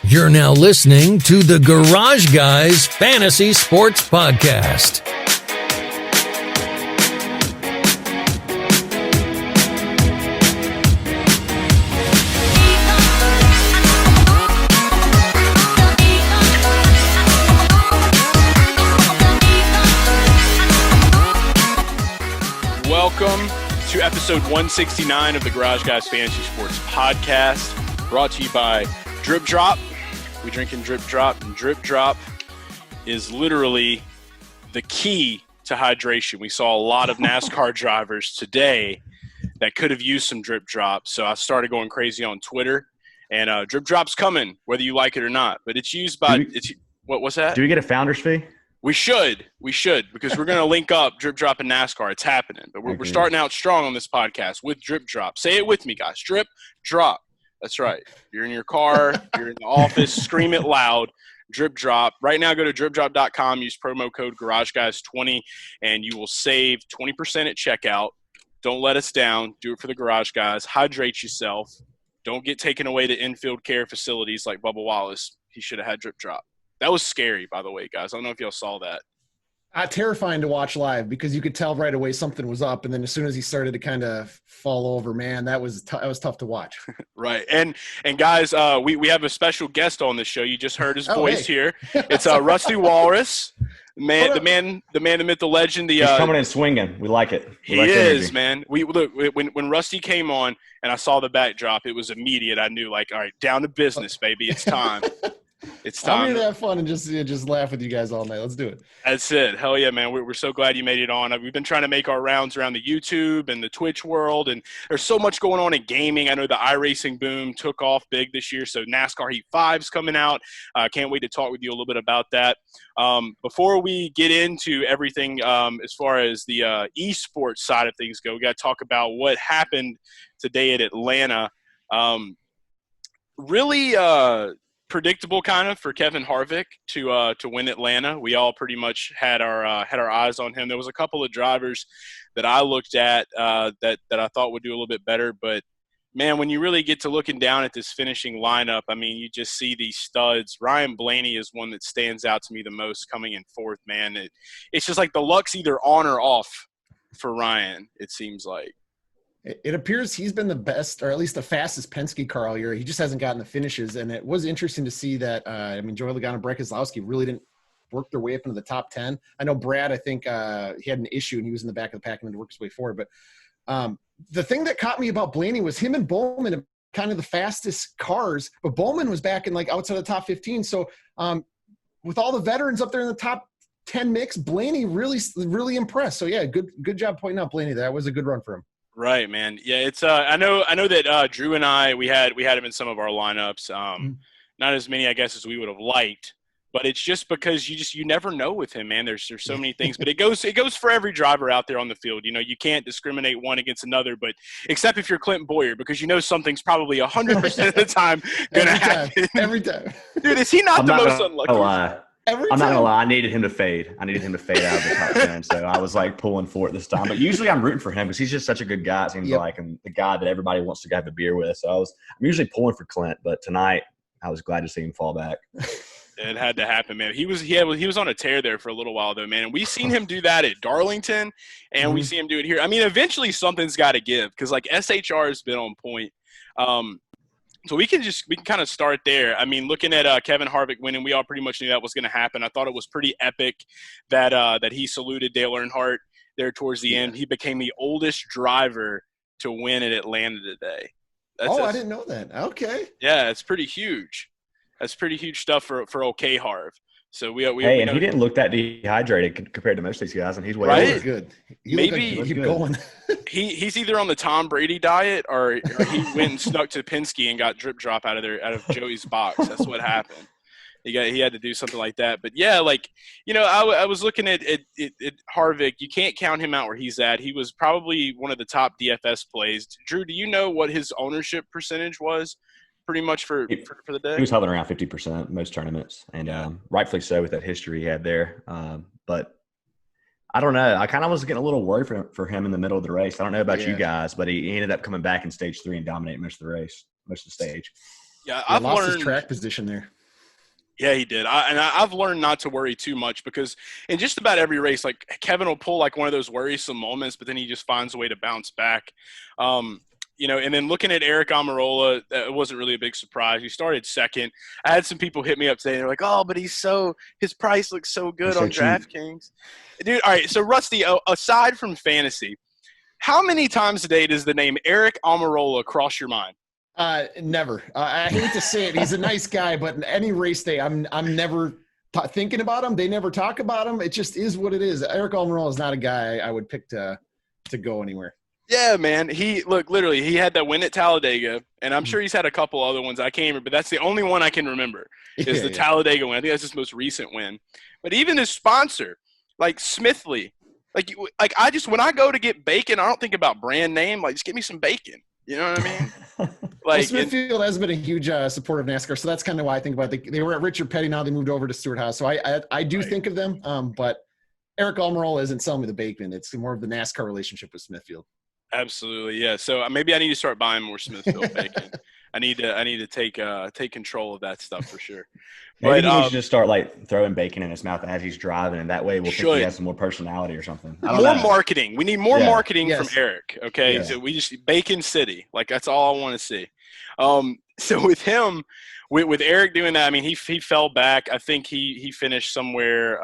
You're now listening to the Garage Guys Fantasy Sports Podcast. Welcome to episode 169 of the Garage Guys Fantasy Sports Podcast, brought to you by Drip Drop. We drink in Drip Drop, and Drip Drop is literally the key to hydration. We saw a lot of NASCAR drivers today that could have used some Drip Drop, so I started going crazy on Twitter, and Drip Drop's coming, whether you like it or not. But it's used by what's that? Do we get a founder's fee? We should, because we're going to link up Drip Drop and NASCAR. It's happening. But we're starting out strong on this podcast with Drip Drop. Say it with me, guys. Drip Drop. That's right. You're in your car, you're in the office, scream it loud. Drip Drop. Right now, go to dripdrop.com, use promo code GarageGuys20, and you will save 20% at checkout. Don't let us down. Do it for the Garage Guys. Hydrate yourself. Don't get taken away to infield care facilities like Bubba Wallace. He should have had Drip Drop. That was scary, by the way, guys. I don't know if y'all saw that. Terrifying to watch live because you could tell right away something was up, and then as soon as he started to kind of fall over, man, that was tough to watch. Right, and guys, we have a special guest on the show. You just heard his voice here. It's Rusty Walrus, the man, the myth, the legend. He's coming in swinging. We like it. He is, man. We look when Rusty came on, and I saw the backdrop. It was immediate. I knew, like, all right, down to business, baby. It's time. It's time. I'm here to have fun and just laugh with you guys all night. Let's do it. That's it. Hell yeah, man. We're so glad you made it on. We've been trying to make our rounds around the YouTube and the Twitch world, and there's so much going on in gaming. I know the iRacing boom took off big this year, so NASCAR Heat 5's coming out. Can't wait to talk with you a little bit about that. Before we get into everything as far as the esports side of things go, we got to talk about what happened today at Atlanta. Really predictable kind of for Kevin Harvick to win Atlanta. We all pretty much had our eyes on him. There was a couple of drivers that I looked at that I thought would do a little bit better, but man, when you really get to looking down at this finishing lineup, I mean, you just see these studs. Ryan Blaney is one that stands out to me the most coming in fourth, man. It's just like the luck's either on or off for Ryan, it seems like. It appears he's been the best, or at least the fastest Penske car all year. He just hasn't gotten the finishes, and it was interesting to see that. Joey Logano and Brett Keselowski really didn't work their way up into the top 10. I know Brad, I think he had an issue, and he was in the back of the pack and had to work his way forward. But the thing that caught me about Blaney was him and Bowman have kind of the fastest cars, but Bowman was back in, like, outside the top 15. So with all the veterans up there in the top 10 mix, Blaney really impressed. So, yeah, good job pointing out Blaney. That was a good run for him. Right, man. Yeah, it's I know that Drew and I we had him in some of our lineups. Not as many, I guess, as we would have liked, but it's just because you never know with him, man. There's so many things, but it goes for every driver out there on the field. You know, you can't discriminate one against another, but except if you're Clinton Boyer, because you know something's probably 100% of the time gonna happen. Every time. Dude, is he not the most unlucky? I'm not gonna lie. I needed him to fade. out of the top 10. So I was like pulling for it this time. But usually I'm rooting for him because he's just such a good guy. It seems like, and the guy that everybody wants to have a beer with. So I'm usually pulling for Clint, but tonight I was glad to see him fall back. It had to happen, man. He was on a tear there for a little while though, man. And we've seen him do that at Darlington, and we see him do it here. I mean, eventually something's got to give because like SHR has been on point. So we can kind of start there. I mean, looking at Kevin Harvick winning, we all pretty much knew that was going to happen. I thought it was pretty epic that he saluted Dale Earnhardt there towards the end. He became the oldest driver to win at Atlanta today. I didn't know that. Okay. Yeah, it's pretty huge. That's pretty huge stuff for OK Harv. So we and he didn't look that dehydrated compared to most of these guys, and he's way right? older. Good. Maybe keep going. he's either on the Tom Brady diet or he went and snuck to Penske and got Drip Drop out of Joey's box. That's what happened. He had to do something like that. But yeah, like, you know, I was looking at Harvick. You can't count him out where he's at. He was probably one of the top DFS plays. Drew, do you know what his ownership percentage was? Pretty much for the day. He was hovering around 50% most tournaments, and rightfully so with that history he had there. But I don't know. I kind of was getting a little worried for him in the middle of the race. I don't know about you guys, but he ended up coming back in stage 3 and dominating most of the race, most of the stage. Yeah, I've lost his track position there. Yeah, he did. I've learned not to worry too much because in just about every race, like Kevin will pull like one of those worrisome moments, but then he just finds a way to bounce back. And then looking at Eric Almirola, it wasn't really a big surprise. He started second. I had some people hit me up today. They're like, "Oh, but his price looks so good on DraftKings." Dude, all right. So Rusty, aside from fantasy, how many times a day does the name Eric Almirola cross your mind? Never. I hate to say it. He's a nice guy, but in any race day, I'm never thinking about him. They never talk about him. It just is what it is. Eric Almirola is not a guy I would pick to go anywhere. Yeah, man. He had that win at Talladega, and I'm sure he's had a couple other ones I can't remember, but that's the only one I can remember is the Talladega win. I think that's his most recent win. But even his sponsor, like Smithley, like when I go to get bacon, I don't think about brand name. Like, just give me some bacon. You know what I mean? Like Smithfield has been a huge supporter of NASCAR, so that's kind of why I think about it. They were at Richard Petty, now they moved over to Stewart Haas. So I do think of them, but Eric Almirola isn't selling me the bacon. It's more of the NASCAR relationship with Smithfield. Absolutely, yeah. So maybe I need to start buying more Smithfield bacon. I need to take control of that stuff for sure. Maybe he should just start like throwing bacon in his mouth as he's driving, and that way we'll think he has some more personality or something. More marketing. We need more marketing from Eric. Okay, Yeah. So we just Bacon City. Like that's all I want to see. So with him, with Eric doing that, I mean he fell back. I think he finished somewhere.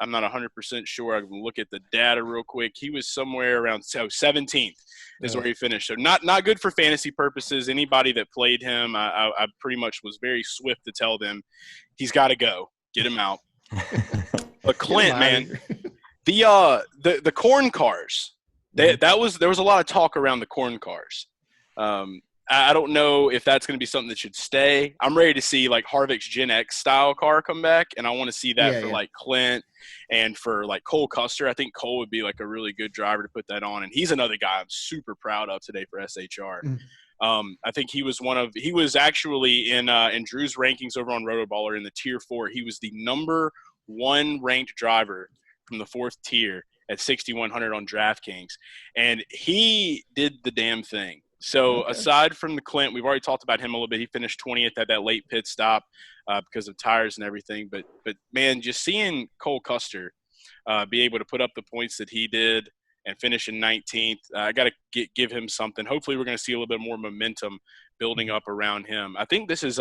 I'm not 100% sure. I can look at the data real quick. He was somewhere around 17th is where he finished. So not good for fantasy purposes. Anybody that played him, I pretty much was very swift to tell them he's got to go. Get him out. But Clint, man, the corn cars. There was a lot of talk around the corn cars. I don't know if that's going to be something that should stay. I'm ready to see like Harvick's Gen X style car come back, and I want to see that for like Clint and for like Cole Custer. I think Cole would be like a really good driver to put that on, and he's another guy I'm super proud of today for SHR. I think he was actually in Drew's rankings over on Rotoballer in the tier 4. He was the number 1 ranked driver from the 4th tier at 6,100 on DraftKings, and he did the damn thing. So aside from the Clint, we've already talked about him a little bit. He finished 20th at that late pit stop because of tires and everything. But man, just seeing Cole Custer be able to put up the points that he did and finish in 19th, I got to give him something. Hopefully we're going to see a little bit more momentum building up around him. I think this is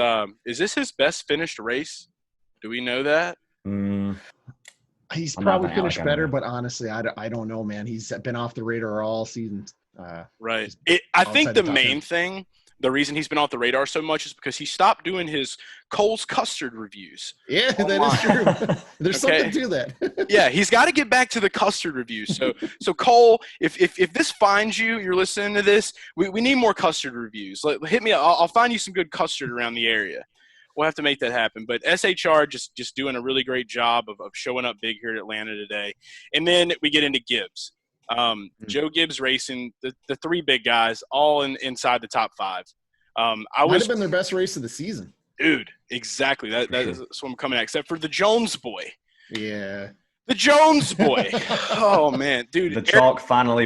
this his best finished race? Do we know that? He's probably finished better, but honestly, I don't know, man. He's been off the radar all season. Right. I think the main thing, the reason he's been off the radar so much is because he stopped doing his Cole's custard reviews. Yeah, that is true. There's something to that. Yeah, he's got to get back to the custard reviews. So Cole, if this finds you, you're listening to this, we need more custard reviews. Hit me up. I'll find you some good custard around the area. We'll have to make that happen. But SHR just doing a really great job of showing up big here at Atlanta today. And then we get into Gibbs. Joe Gibbs Racing, the 3 big guys, all inside the top 5. Might have been their best race of the season. Dude, exactly. That's what I'm coming at, except for the Jones boy. Yeah. The Jones boy. Oh, man. Dude. The chalk finally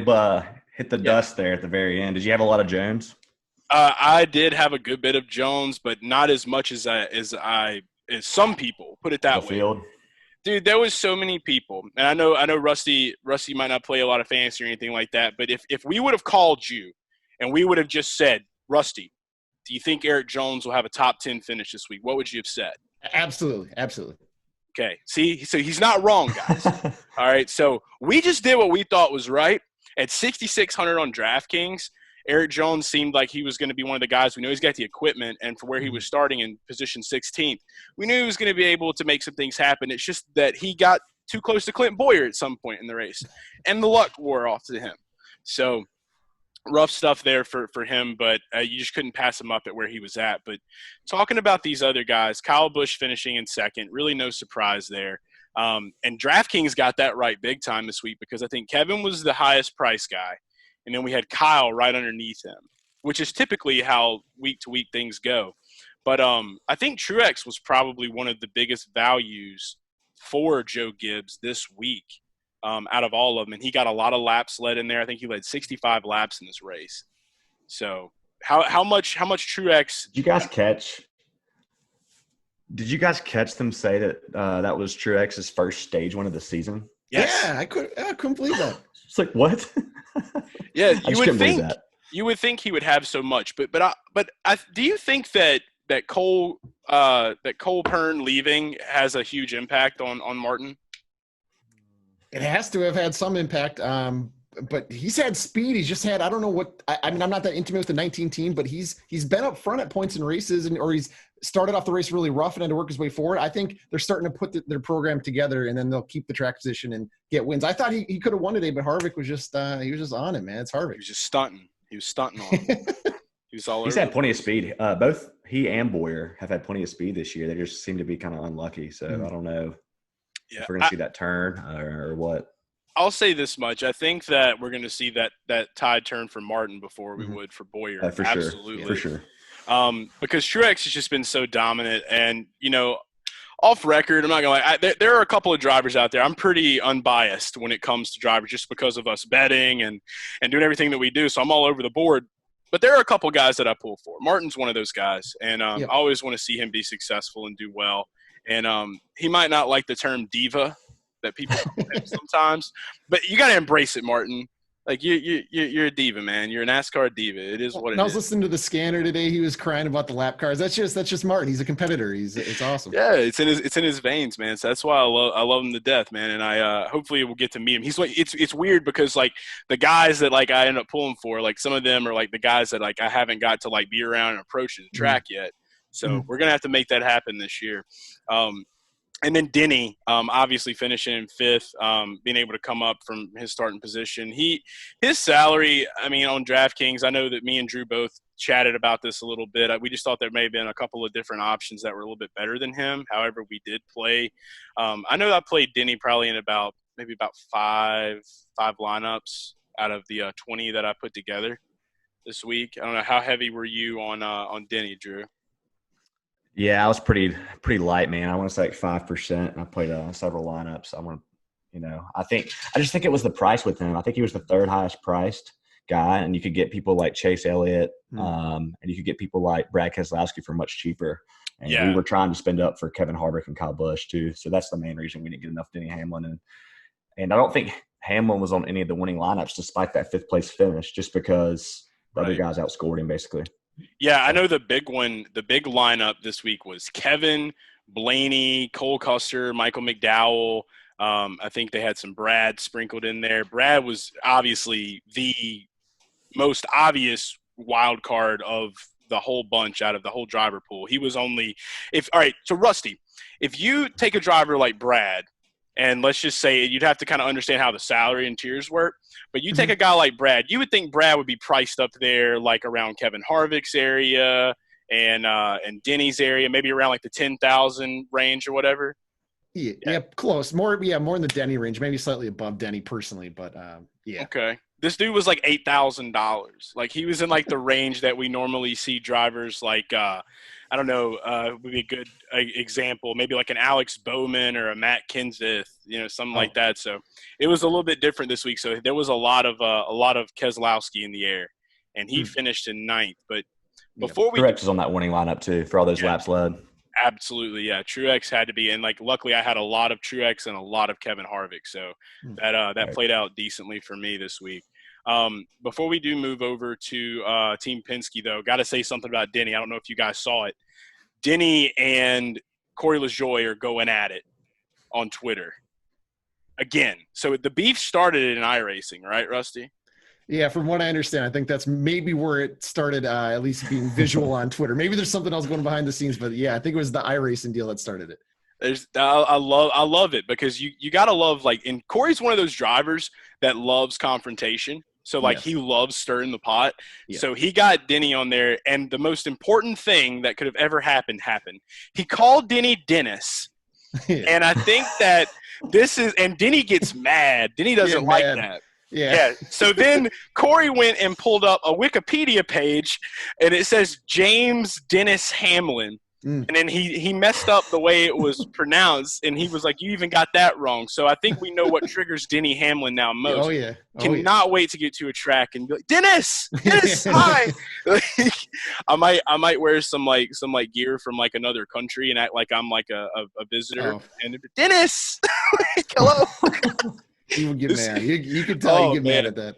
hit the dust there at the very end. Did you have a lot of Jones? I did have a good bit of Jones, but not as much as some people, put it that way. Field. Dude, there was so many people, and I know Rusty might not play a lot of fantasy or anything like that, but if we would have called you and we would have just said, Rusty, do you think Eric Jones will have a top 10 finish this week? What would you have said? Absolutely. Okay, see, so he's not wrong, guys. All right, so we just did what we thought was right. At 6,600 on DraftKings, Eric Jones seemed like he was going to be one of the guys. We know he's got the equipment, and for where he was starting in position 16th, we knew he was going to be able to make some things happen. It's just that he got too close to Clint Boyer at some point in the race, and the luck wore off to him. So rough stuff there for him, but you just couldn't pass him up at where he was at. But talking about these other guys, Kyle Busch finishing in second, really no surprise there. And DraftKings got that right big time this week because I think Kevin was the highest price guy. And then we had Kyle right underneath him, which is typically how week-to-week things go. But I think Truex was probably one of the biggest values for Joe Gibbs this week out of all of them. And he got a lot of laps led in there. I think he led 65 laps in this race. So how much Truex – Did you guys catch Did you guys catch them say that that was Truex's first stage win of the season? Yes. Yeah, I couldn't believe that. It's like, what? Yeah, you would think he would have so much, but do you think that Cole Pern leaving has a huge impact on Martin? It has to have had some impact. But he's had speed. He's just had, I don't know what, I mean, I'm not that intimate with the 19 team, but he's been up front at points in races, or he's started off the race really rough and had to work his way forward. I think they're starting to put their program together, and then they'll keep the track position and get wins. I thought he could have won today, but Harvick was just, he was just on it, man. It's Harvick. He was just stunting. He was stunting on him. He's had plenty of speed. Both he and Boyer have had plenty of speed this year. They just seem to be kind of unlucky. So I don't know if we're going to see that turn or what. I'll say this much. I think that we're going to see that tide turn for Martin before we would for Boyer. Absolutely. For sure. Because Truex has just been so dominant. And, off record, I'm not going to lie, there are a couple of drivers out there. I'm pretty unbiased when it comes to drivers just because of us betting and doing everything that we do. So I'm all over the board. But there are a couple of guys that I pull for. Martin's one of those guys. And I always want to see him be successful and do well. And he might not like the term diva that people sometimes, but you got to embrace it, Martin. Like you're a diva, man. You're a NASCAR diva. It is what it is. I was listening to the scanner today. He was crying about the lap cars. That's just Martin. He's a competitor. It's awesome. Yeah, it's in his veins, man. So that's why I love him to death, man. And I hopefully we'll get to meet him. He's like it's weird because like the guys that like I end up pulling for, like some of them are like the guys that like I haven't got to like be around and approach the track yet. So we're gonna have to make that happen this year. And then Denny, obviously finishing in fifth, being able to come up from his starting position. His salary, I mean, on DraftKings, I know that me and Drew both chatted about this a little bit. We just thought there may have been a couple of different options that were a little bit better than him. However, we did play. I know I played Denny probably in about five lineups out of the 20 that I put together this week. I don't know, how heavy were you on Denny, Drew? Yeah, I was pretty light, man. I want to say like 5%. I played several lineups. I just think it was the price with him. I think he was the third highest priced guy, and you could get people like Chase Elliott, and you could get people like Brad Keselowski for much cheaper. And we were trying to spend up for Kevin Harvick and Kyle Busch too. So that's the main reason we didn't get enough Denny Hamlin. And I don't think Hamlin was on any of the winning lineups despite that fifth place finish, just because the other guys outscored him basically. Yeah, I know the big lineup this week was Kevin, Blaney, Cole Custer, Michael McDowell. I think they had some Brad sprinkled in there. Brad was obviously the most obvious wild card of the whole bunch out of the whole driver pool. He was only – all right, so Rusty, if you take a driver like Brad, and let's just say you'd have to kind of understand how the salary and tiers work. But you take a guy like Brad, you would think Brad would be priced up there like around Kevin Harvick's area and Denny's area, maybe around like the 10,000 range or whatever. Yeah, close. More in the Denny range, maybe slightly above Denny personally, but yeah. Okay. This dude was like $8,000. Like he was in like the range that we normally see drivers like I don't know, would be a good example, maybe like an Alex Bowman or a Matt Kenseth, something like that. So it was a little bit different this week. So there was a lot of Keselowski in the air, and he finished in ninth. But before Truex was on that winning lineup too for all those laps led. Absolutely, yeah. Truex had to be, and like luckily I had a lot of Truex and a lot of Kevin Harvick, so that played out decently for me this week. Before we do move over to Team Penske, though, got to say something about Denny. I don't know if you guys saw it. Denny and Corey LaJoie are going at it on Twitter again. So the beef started in iRacing, right, Rusty? Yeah, from what I understand, I think that's maybe where it started, at least being visual on Twitter. Maybe there's something else going behind the scenes, but yeah, I think it was the iRacing deal that started it. I love it because you got to love, like, and Corey's one of those drivers that loves confrontation. So, like, he loves stirring the pot. Yeah. So he got Denny on there, and the most important thing that could have ever happened. He called Denny Dennis. And I think that and Denny gets mad. Denny doesn't like that. Yeah. So then Corey went and pulled up a Wikipedia page, and it says James Dennis Hamlin. And then he messed up the way it was pronounced, and he was like, "You even got that wrong." So I think we know what triggers Denny Hamlin now most. Oh yeah, Cannot wait to get to a track and be like, Dennis, hi. Like, I might wear some gear from like another country and act like I'm like a visitor. And Dennis, hello. He would get mad. You could tell he get mad at that.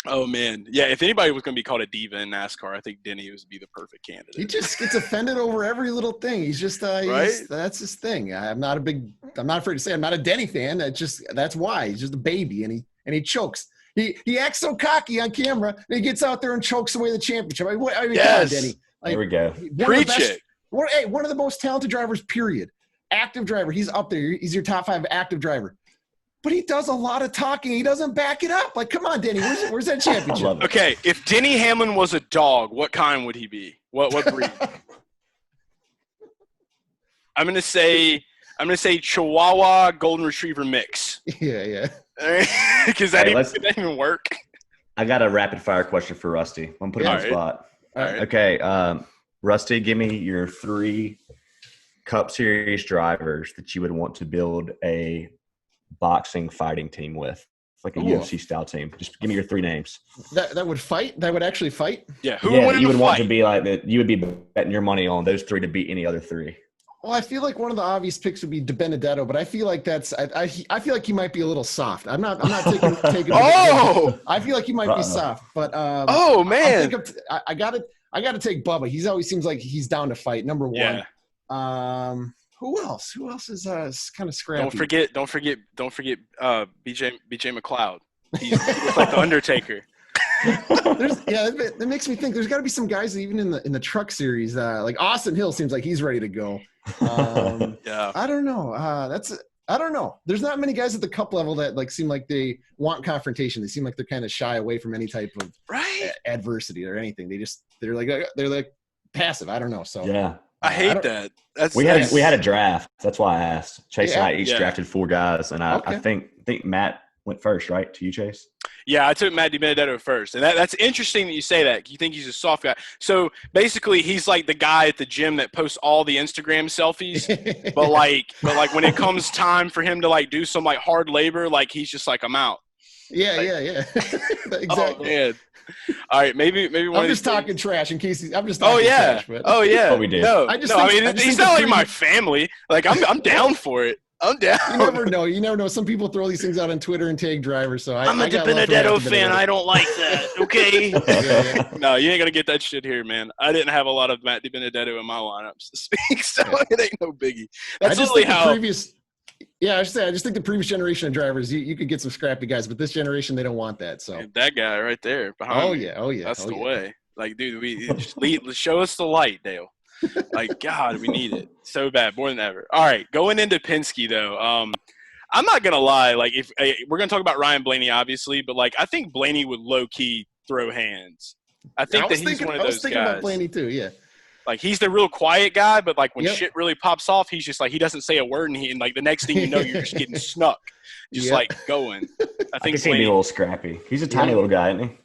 Oh man, yeah. If anybody was going to be called a diva in NASCAR, I think Denny would be the perfect candidate. He just gets offended over every little thing. He's just right. That's his thing. I'm not afraid to say I'm not a Denny fan. That's why he's just a baby, and he chokes. He acts so cocky on camera, and he gets out there and chokes away the championship. I mean, yes. Come on, Denny. Like, there we go. Preach it. One of the most talented drivers. Period. Active driver. He's up there. He's your top 5 active driver. But he does a lot of talking. He doesn't back it up. Like, come on, Denny. Where's that championship? Okay, if Denny Hamlin was a dog, what kind would he be? What breed? I'm gonna say Chihuahua Golden Retriever mix. Yeah. Because that didn't even work. I got a rapid fire question for Rusty. I'm gonna put him on the spot. All right. Okay, Rusty, give me your 3 Cup Series drivers that you would want to build a boxing fighting team with, like a UFC style team. Just give me your 3 names. That would fight? That would actually fight? Yeah. Who would win in you the would fight? want to be like that. You would be betting your money on those 3 to beat any other 3. Well, I feel like one of the obvious picks would be DiBenedetto, but I feel like I feel like he might be a little soft. I'm not taking. Oh, I feel like he might be soft, but oh man, I got to take Bubba. He's always seems like he's down to fight. Number 1. Yeah. Who else? Who else is kind of scrappy? Don't forget. BJ McLeod. He looks like the Undertaker. That makes me think there's got to be some guys even in the truck series. Like Austin Hill seems like he's ready to go. Yeah. I don't know. I don't know. There's not many guys at the Cup level that like seem like they want confrontation. They seem like they're kind of shy away from any type of adversity or anything. They're like passive. I don't know. So yeah. I hate that. We had a draft. That's why I asked. Chase and I each drafted 4 guys, and I think Matt went first, right? To you, Chase? Yeah, I took Matt DiBenedetto first, and that's interesting that you say that. You think he's a soft guy. So basically, he's like the guy at the gym that posts all the Instagram selfies, but like when it comes time for him to like do some like hard labor, like he's just like, I'm out. Yeah. Exactly. Oh man. All right, maybe one. I'm just talking trash in case I'm just. Trash, but. Oh yeah. What we did. No, he's not like my family. Like I'm down for it. I'm down. You never know. Some people throw these things out on Twitter and tag drivers. So I'm a DiBenedetto fan. I don't like that. Okay. No, you ain't gonna get that shit here, man. I didn't have a lot of Matt DiBenedetto in my lineups to speak, so it ain't no biggie. That's literally how. I just think the previous generation of drivers, you could get some scrappy guys, but this generation they don't want that. So that guy right there behind. Oh yeah. That's the way. Like, dude, we just show us the light, Dale. Like, God, we need it so bad, more than ever. All right, going into Penske though. I'm not gonna lie. Like, if we're gonna talk about Ryan Blaney, obviously, but like, I think Blaney would low key throw hands. I think he's one of those guys. I was thinking about Blaney too. Yeah. Like, he's the real quiet guy, but like when shit really pops off, he's just like, he doesn't say a word, and like the next thing you know, you're just getting snuck, just like going. I think he's a little scrappy. He's a tiny little guy, isn't he?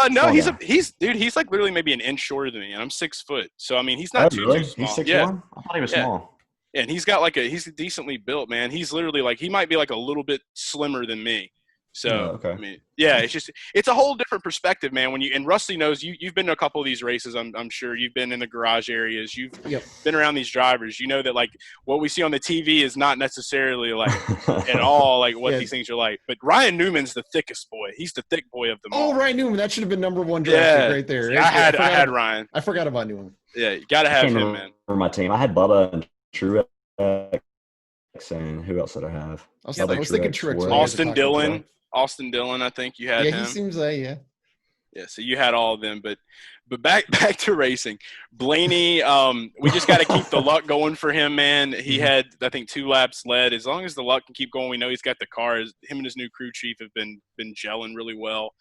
No, he's like literally maybe an inch shorter than me, and I'm 6 foot. So I mean, he's not too small. He's 6'1"? I thought he was small. Yeah, and he's decently built, man. He's literally like, he might be like a little bit slimmer than me. So I mean, yeah, it's a whole different perspective, man. And Rusty knows you've been to a couple of these races. I'm sure you've been in the garage areas. You've been around these drivers. You know that like what we see on the TV is not necessarily like at all like what these things are like. But Ryan Newman's the thickest boy. He's the thick boy of them all. Oh, Ryan Newman, that should have been number 1 draft right there. I had Ryan. I forgot about Newman. Yeah, you gotta have him, man. For my team, I had Bubba and Truex, and who else did I have? I was thinking Truex. Austin Dillon, I think you had him. Yeah, he seems like, yeah, so you had all of them. But back to racing. Blaney, we just got to keep the luck going for him, man. He had, I think, 2 laps led. As long as the luck can keep going, we know he's got the car. Him and his new crew chief have been gelling really well.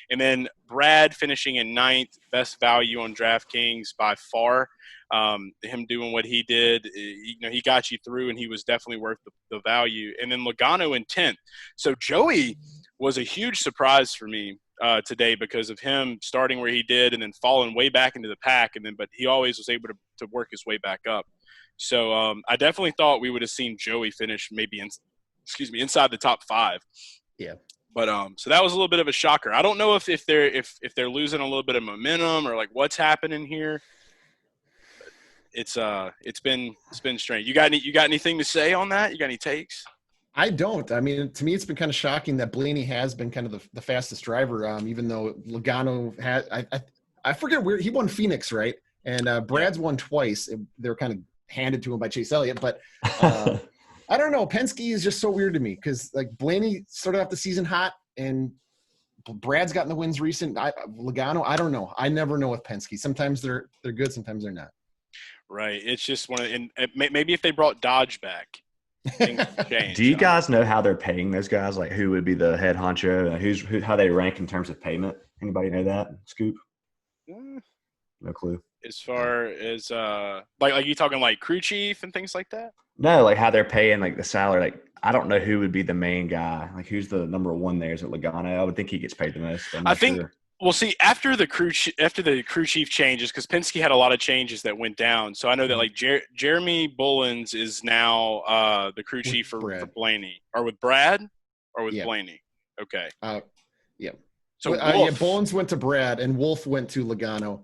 And then Brad finishing in 9th, best value on DraftKings by far. Him doing what he did, he got you through, and he was definitely worth the value. And then Logano in 10th. So Joey was a huge surprise for me. today because of him starting where he did and then falling way back into the pack, but he always was able to work his way back up. So I definitely thought we would have seen Joey finish maybe inside the top 5. Yeah. But so that was a little bit of a shocker. I don't know if they're losing a little bit of momentum or like what's happening here. It's been strange. You got anything to say on that? You got any takes? I don't. I mean, to me, it's been kind of shocking that Blaney has been kind of the fastest driver, even though Logano had I forget where he won Phoenix, right? And Brad's won twice. They were kind of handed to him by Chase Elliott, but I don't know. Penske is just so weird to me because like Blaney started off the season hot, and Brad's gotten the wins recent. Logano, I don't know. I never know with Penske. Sometimes they're good, sometimes they're not. Right. It's just and maybe if they brought Dodge back, things would change. Do you guys know how they're paying those guys? Like who would be the head honcho and how they rank in terms of payment? Anybody know that? Scoop? No clue. As far as like you talking like crew chief and things like that? No, like how they're paying like the salary. Like I don't know who would be the main guy. Like who's the number one there? Is it Logano? I would think he gets paid the most. I think. Sure. Well, see, after the crew chief changes, because Penske had a lot of changes that went down. So I know that like Jeremy Bullins is now the crew chief for Blaney, or with Brad, or with Blaney. Okay. Yeah. So Bullins went to Brad, and Wolf went to Logano.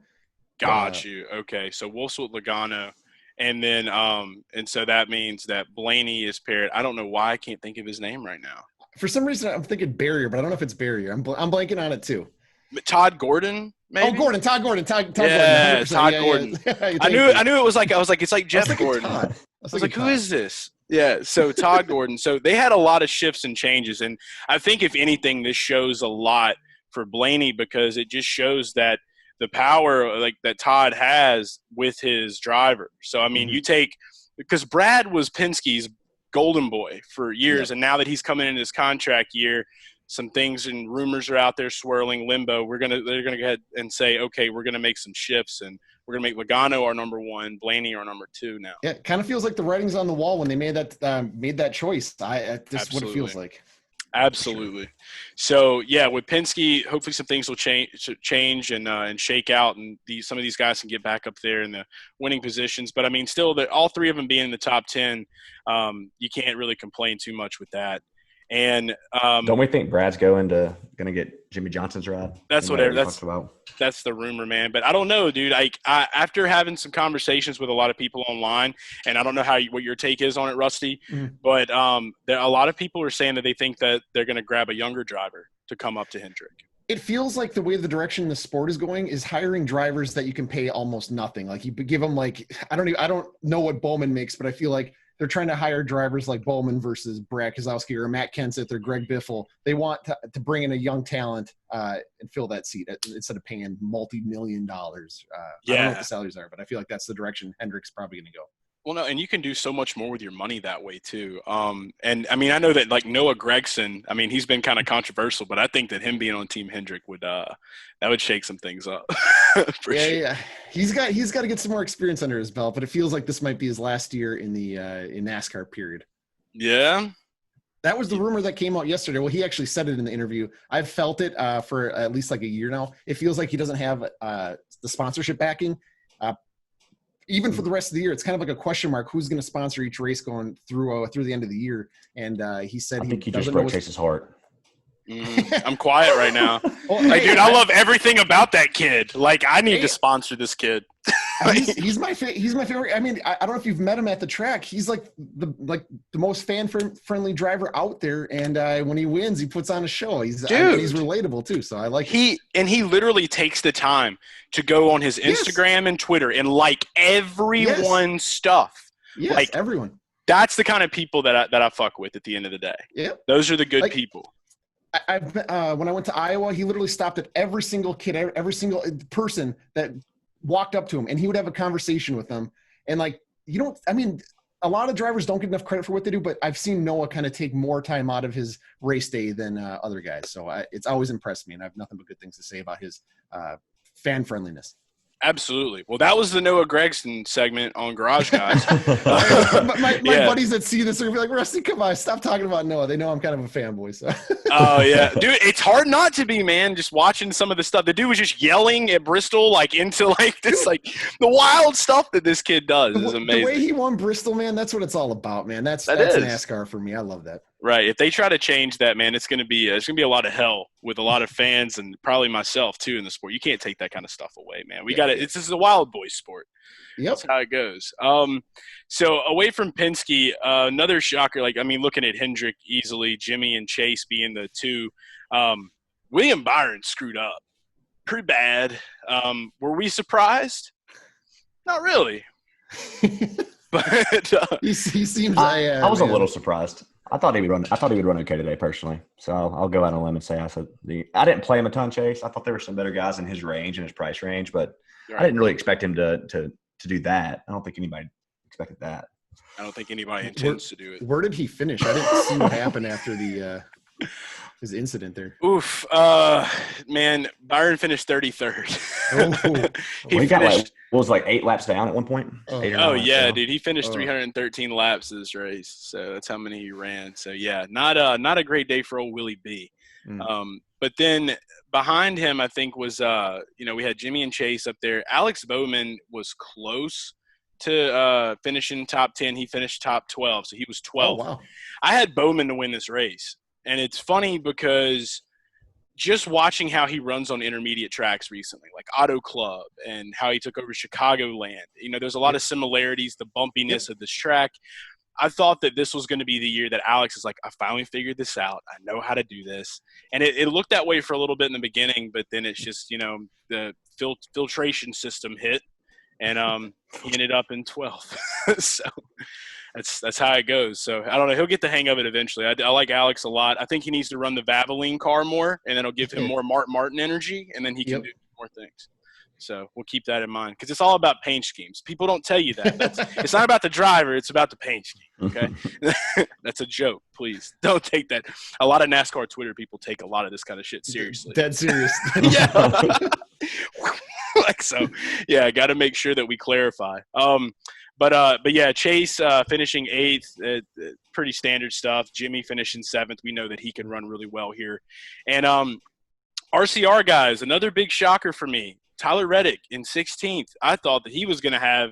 Got you. Okay, so Wolf's with Logano, and then and so that means that Blaney is paired. I don't know why I can't think of his name right now. For some reason, I'm thinking Barrier, but I don't know if it's Barrier. I'm blanking on it too. Todd Gordon, maybe? Oh, Todd Gordon. Yeah, Todd Gordon. I knew it was like, I was like, it's like Jeff Gordon. I was like, who is this? Yeah, so Todd Gordon. So they had a lot of shifts and changes, and I think if anything, this shows a lot for Blaney because it just shows that the power like that Todd has with his driver. So I mean, because Brad was Penske's golden boy for years, and now that he's coming in his contract year, some things and rumors are out there swirling limbo. They're gonna go ahead and say, okay, we're gonna make some shifts, and we're gonna make Logano our number 1, Blaney our number 2 now. Yeah, it kind of feels like the writing's on the wall when they made that choice. This is what it feels like. Absolutely. Sure. So yeah, with Penske, hopefully some things will change and shake out, and some of these guys can get back up there in the winning positions. But I mean, still, all 3 of them being in the top 10, you can't really complain too much with that. And don't we think Brad's gonna get Jimmy Johnson's ride? That's that's the rumor, man. But I don't know, dude. After having some conversations with a lot of people online, and I don't know what your take is on it, Rusty, but a lot of people are saying that they think that they're going to grab a younger driver to come up to Hendrick. It feels like the way the direction the sport is going is hiring drivers that you can pay almost nothing. Like you give them like I don't know what Bowman makes, but I feel like they're trying to hire drivers like Bowman versus Brad Keselowski or Matt Kenseth or Greg Biffle. They want to bring in a young talent and fill that seat instead of paying multi-million dollars. I don't know what the salaries are, but I feel like that's the direction Hendrick's probably going to go. Well, no, and you can do so much more with your money that way too. And I mean, I know that like Noah Gragson, I mean, he's been kind of controversial, but I think that him being on Team Hendrick would shake some things up. Sure. Yeah. He's got to get some more experience under his belt, but it feels like this might be his last year in the in NASCAR period. Yeah. That was the rumor that came out yesterday. Well, he actually said it in the interview. I've felt it for at least like a year now. It feels like he doesn't have the sponsorship backing. Even for the rest of the year, it's kind of like a question mark. Who's going to sponsor each race going through the end of the year? And he said I think he just broke Chase's heart. I'm quiet right now. Dude, I love everything about that kid. Like, I need to sponsor this kid. he's my favorite. I mean, I don't know if you've met him at the track. He's like the most fan-friendly driver out there. And when he wins, he puts on a show. He's relatable too. So I like he literally takes the time to go on his Instagram and Twitter and like everyone's stuff. Yes, like everyone. That's the kind of people that I fuck with at the end of the day. Yeah, those are the good people. When I went to Iowa, he literally stopped at every single kid, every single person that walked up to him, and he would have a conversation with them. And a lot of drivers don't get enough credit for what they do, but I've seen Noah kind of take more time out of his race day than other guys. So it's always impressed me, and I have nothing but good things to say about his fan friendliness. Absolutely. Well, that was the Noah Gregson segment on Garage Guys. my buddies that see this are gonna be like, Rusty, come on, stop talking about Noah. They know I'm kind of a fanboy. So. Oh yeah, dude, it's hard not to be, man. Just watching some of the stuff. The dude was just yelling at Bristol like into like this, like the wild stuff that this kid does is amazing. The way he won Bristol, man, that's what it's all about, man. That's NASCAR for me. I love that. Right. If they try to change that, man, it's gonna be a lot of hell with a lot of fans and probably myself too in the sport. You can't take that kind of stuff away, man. We got it. This is a wild boy sport. Yep. That's how it goes. So away from Penske, another shocker. Like, I mean, looking at Hendrick easily, Jimmy and Chase being the two. William Byron screwed up pretty bad. Were we surprised? Not really. But he seems. I was a little surprised. I thought he would run okay today, personally. So I'll go out on a limb and say I didn't play him a ton, Chase. I thought there were some better guys in his range and his price range, but I didn't really expect him to do that. I don't think anybody expected that. I don't think anybody intends to do it. Where did he finish? I didn't see what happened after his incident there. Oof, man, Byron finished 33rd. He got like 8 laps down at one point. Dude, he finished 313 laps this race, so that's how many he ran. So yeah, not a great day for old Willie B. But then behind him, I think was we had Jimmy and Chase up there. Alex Bowman was close to finishing top 10. He finished top 12, so he was 12th. Oh, wow. I had Bowman to win this race. And it's funny because just watching how he runs on intermediate tracks recently, like Auto Club, and how he took over Chicagoland, there's a lot of similarities, the bumpiness of this track. I thought that this was going to be the year that Alex is like, I finally figured this out. I know how to do this. And it looked that way for a little bit in the beginning, but then it's just, the filtration system hit, and he ended up in 12th. So that's how it goes. So I don't know. He'll get the hang of it eventually. I like Alex a lot. I think he needs to run the Valvoline car more, and then it'll give him more Mark Martin energy, and then he can do more things. So we'll keep that in mind because it's all about paint schemes. People don't tell you that. It's not about the driver. It's about the paint scheme. Okay, that's a joke. Please don't take that. A lot of NASCAR Twitter people take a lot of this kind of shit seriously. Dead serious. Yeah. I got to make sure that we clarify. But yeah, Chase finishing 8th, pretty standard stuff. Jimmy finishing 7th. We know that he can run really well here. And RCR guys, another big shocker for me. Tyler Reddick in 16th. I thought that he was going to have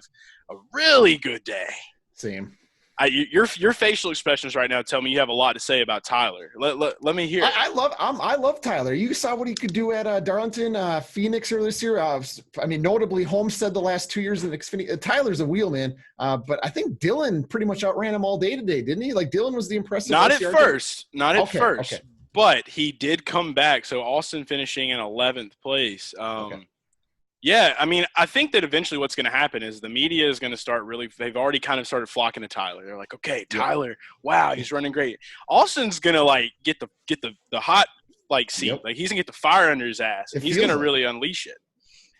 a really good day. Same. Your facial expressions right now tell me you have a lot to say about Tyler. Let me hear. I love Tyler. You saw what he could do at Darlington, Phoenix earlier this year. Notably Homestead the last 2 years in Xfinity. Tyler's a wheel man, but I think Dylan pretty much outran him all day today, didn't he? Like Dylan was the impressive. Not at first. Okay. But he did come back. So Austin finishing in 11th place. Yeah, I mean, I think that eventually what's going to happen is the media is going to start they've already kind of started flocking to Tyler. They're like, okay, Tyler, wow, he's running great. Austin's going to get the hot seat. Yep. Like he's going to get the fire under his ass. And he's going to really unleash it.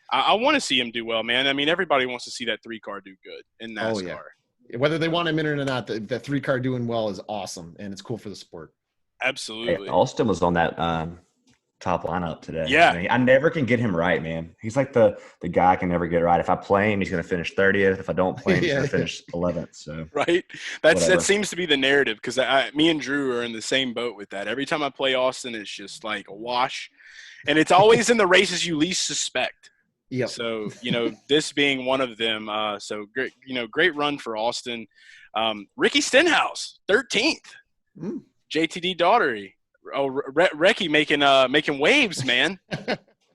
I want to see him do well, man. I mean, everybody wants to see that 3-car do good in NASCAR. Oh, yeah. Whether they want him in it or not, the 3-car doing well is awesome, and it's cool for the sport. Absolutely. Hey, Austin was on that top lineup today. Yeah. I never can get him right, man. He's like the guy I can never get right. If I play him, he's going to finish 30th. If I don't play him, he's going to finish 11th. So right. That seems to be the narrative because me and Drew are in the same boat with that. Every time I play Austin, it's just like a wash. And it's always in the races you least suspect. Yeah. So, this being one of them. So great, great run for Austin. Ricky Stenhouse, 13th. JTD Daughtery. Oh, Recky making waves, man.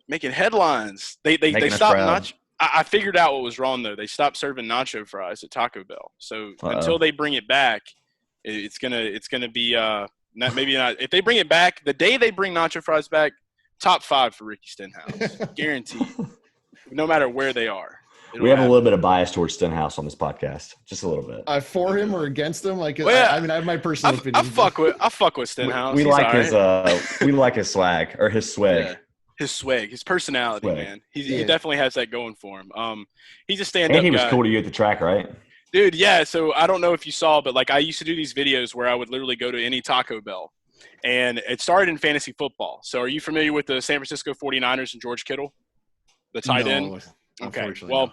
Making headlines. They stopped nacho. I figured out what was wrong though. They stopped serving nacho fries at Taco Bell. So until they bring it back, it's gonna be maybe not. If they bring it back, the day they bring nacho fries back, top 5 for Ricky Stenhouse, guaranteed. No matter where they are. We have a little bit of bias towards Stenhouse on this podcast, just a little bit. For him or against him? Like, well, I have my personal opinion. I fuck with Stenhouse. We like his swag or his swag. Yeah. His swag, his personality, man. He definitely has that going for him. He's a stand-up guy. And he was cool to you at the track, right? Dude, yeah. So I don't know if you saw, but I used to do these videos where I would literally go to any Taco Bell, and it started in fantasy football. So are you familiar with the San Francisco 49ers and George Kittle, the tight end? Okay. Unfortunately, Well, no.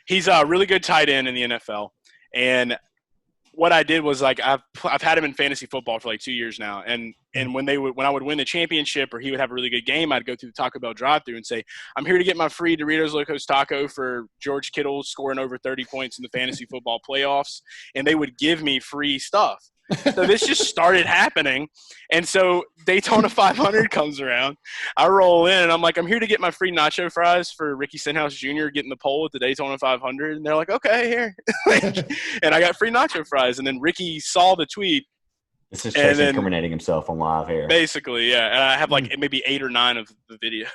he's a really good tight end in the NFL. And what I did was like I've had him in fantasy football for like 2 years now, and when I would win the championship or he would have a really good game, I'd go through the Taco Bell drive-through and say, "I'm here to get my free Doritos Locos Taco for George Kittle scoring over 30 points in the fantasy football playoffs," and they would give me free stuff. So this just started happening, and so Daytona 500 comes around. I roll in, and I'm like, "I'm here to get my free nacho fries for Ricky Stenhouse Jr. getting the pole at the Daytona 500," and they're like, "Okay, here," and I got free nacho fries. And then Ricky saw the tweet. This is Chase incriminating himself on live here. Basically, yeah. And I have like maybe 8 or 9 of the videos,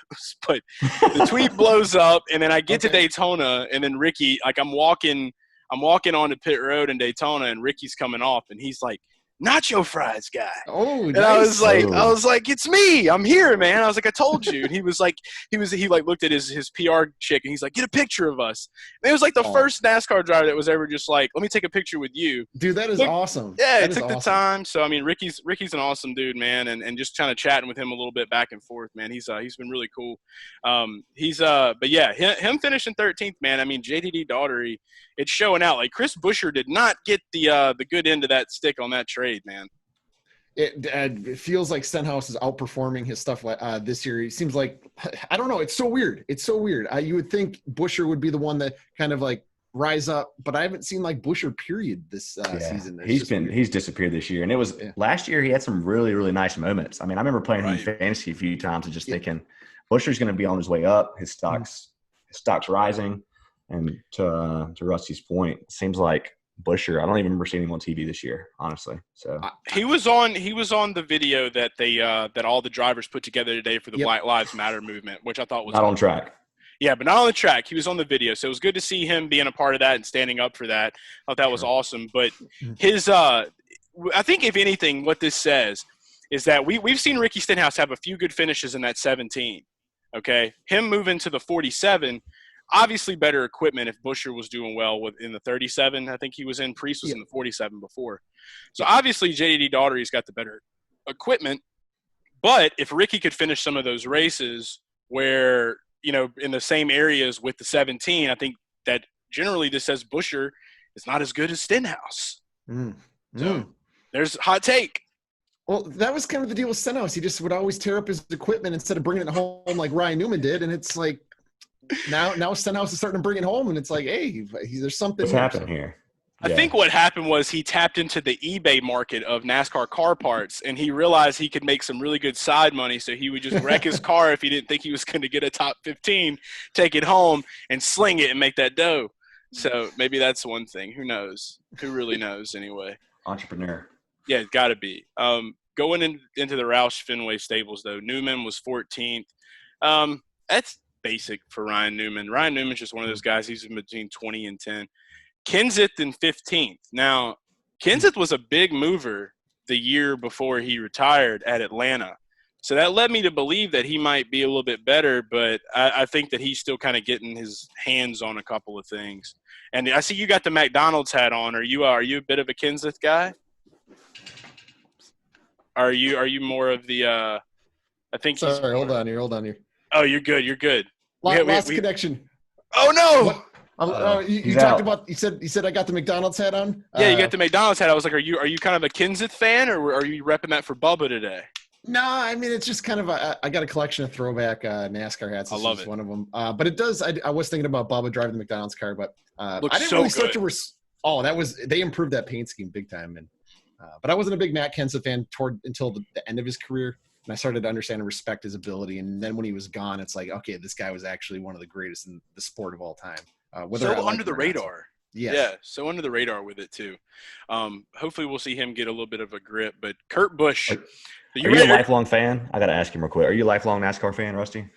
but the tweet blows up, and then I get to Daytona, and then Ricky, like I'm walking onto pit road in Daytona, and Ricky's coming off, and he's like, "Nacho fries guy." Oh, and nice. I was like, "It's me. I'm here, man." I was like, "I told you." And he looked at his PR chick, and he's like, "Get a picture of us." And it was like the first NASCAR driver that was ever just like, "Let me take a picture with you." Dude, that is awesome. Yeah, that it took the time. So I mean, Ricky's an awesome dude, man, and just kind of chatting with him a little bit back and forth, man. He's been really cool. But yeah, him finishing 13th, man. I mean, JDD Daugherty, it's showing out. Like Chris Buescher did not get the good end of that stick on that trade, man. It feels like Stenhouse is outperforming his stuff this year. It seems like, I don't know. It's so weird. You would think Buescher would be the one that kind of like rise up, but I haven't seen like Buescher period this season. He's disappeared this year. And it was last year he had some really, really nice moments. I mean, I remember playing him in fantasy a few times and just thinking Buescher's going to be on his way up. His stock's rising. And to Rusty's point, it seems like Buescher, I don't even remember seeing him on TV this year, honestly. So he was on the video that that all the drivers put together today for the Black Lives Matter movement, which I thought was not on track. Yeah, but not on the track. He was on the video, so it was good to see him being a part of that and standing up for that. I thought that was awesome. But his, I think if anything, what this says is that we've seen Ricky Stenhouse have a few good finishes in that 17. Okay, him moving to the 47. Obviously better equipment if Buescher was doing well in the 37. I think he was in. Priest was in the 47 before. So obviously JD Daugherty's got the better equipment. But if Ricky could finish some of those races where, in the same areas with the 17, I think that generally this says Buescher is not as good as Stenhouse. So there's a hot take. Well, that was kind of the deal with Stenhouse. He just would always tear up his equipment instead of bringing it home like Ryan Newman did. And it's like, now Stenhouse is starting to bring it home, and it's like, hey, there's something. What's happening here? I think what happened was he tapped into the eBay market of NASCAR car parts, and he realized he could make some really good side money, so he would just wreck his car if he didn't think he was going to get a top 15, take it home, and sling it and make that dough. So maybe that's one thing. Who knows? Who really knows anyway? Entrepreneur. Yeah, it's got to be. Going into the Roush Fenway stables, though, Newman was 14th. That's basic for Ryan Newman. Ryan Newman's just one of those guys. He's in between 20 and 10. Kenseth in 15th. Now, Kenseth was a big mover the year before he retired at Atlanta. So that led me to believe that he might be a little bit better, but I think that he's still kind of getting his hands on a couple of things. And I see you got the McDonald's hat on. Are you a bit of a Kenseth guy? Are you more of the I think he's Sorry, hold on here. Oh, you're good. Lost connection. Oh no! You talked about. You said I got the McDonald's hat on. Yeah, you got the McDonald's hat. I was like, are you kind of a Kenseth fan, or are you repping that for Bubba today? No, I mean it's just kind of I got a collection of throwback NASCAR hats. I love it. One of them. But it does. I was thinking about Bubba driving the McDonald's car, but I didn't so really start good. to. They improved that paint scheme big time, and but I wasn't a big Matt Kenseth fan until the end of his career. And I started to understand and respect his ability. And then when he was gone, it's like, okay, this guy was actually one of the greatest in the sport of all time. So under the radar. Yes. Yeah, so under the radar with it too. Hopefully we'll see him get a little bit of a grip. But Kurt Busch. Are you a lifelong fan? I got to ask you real quick. Are you a lifelong NASCAR fan, Rusty?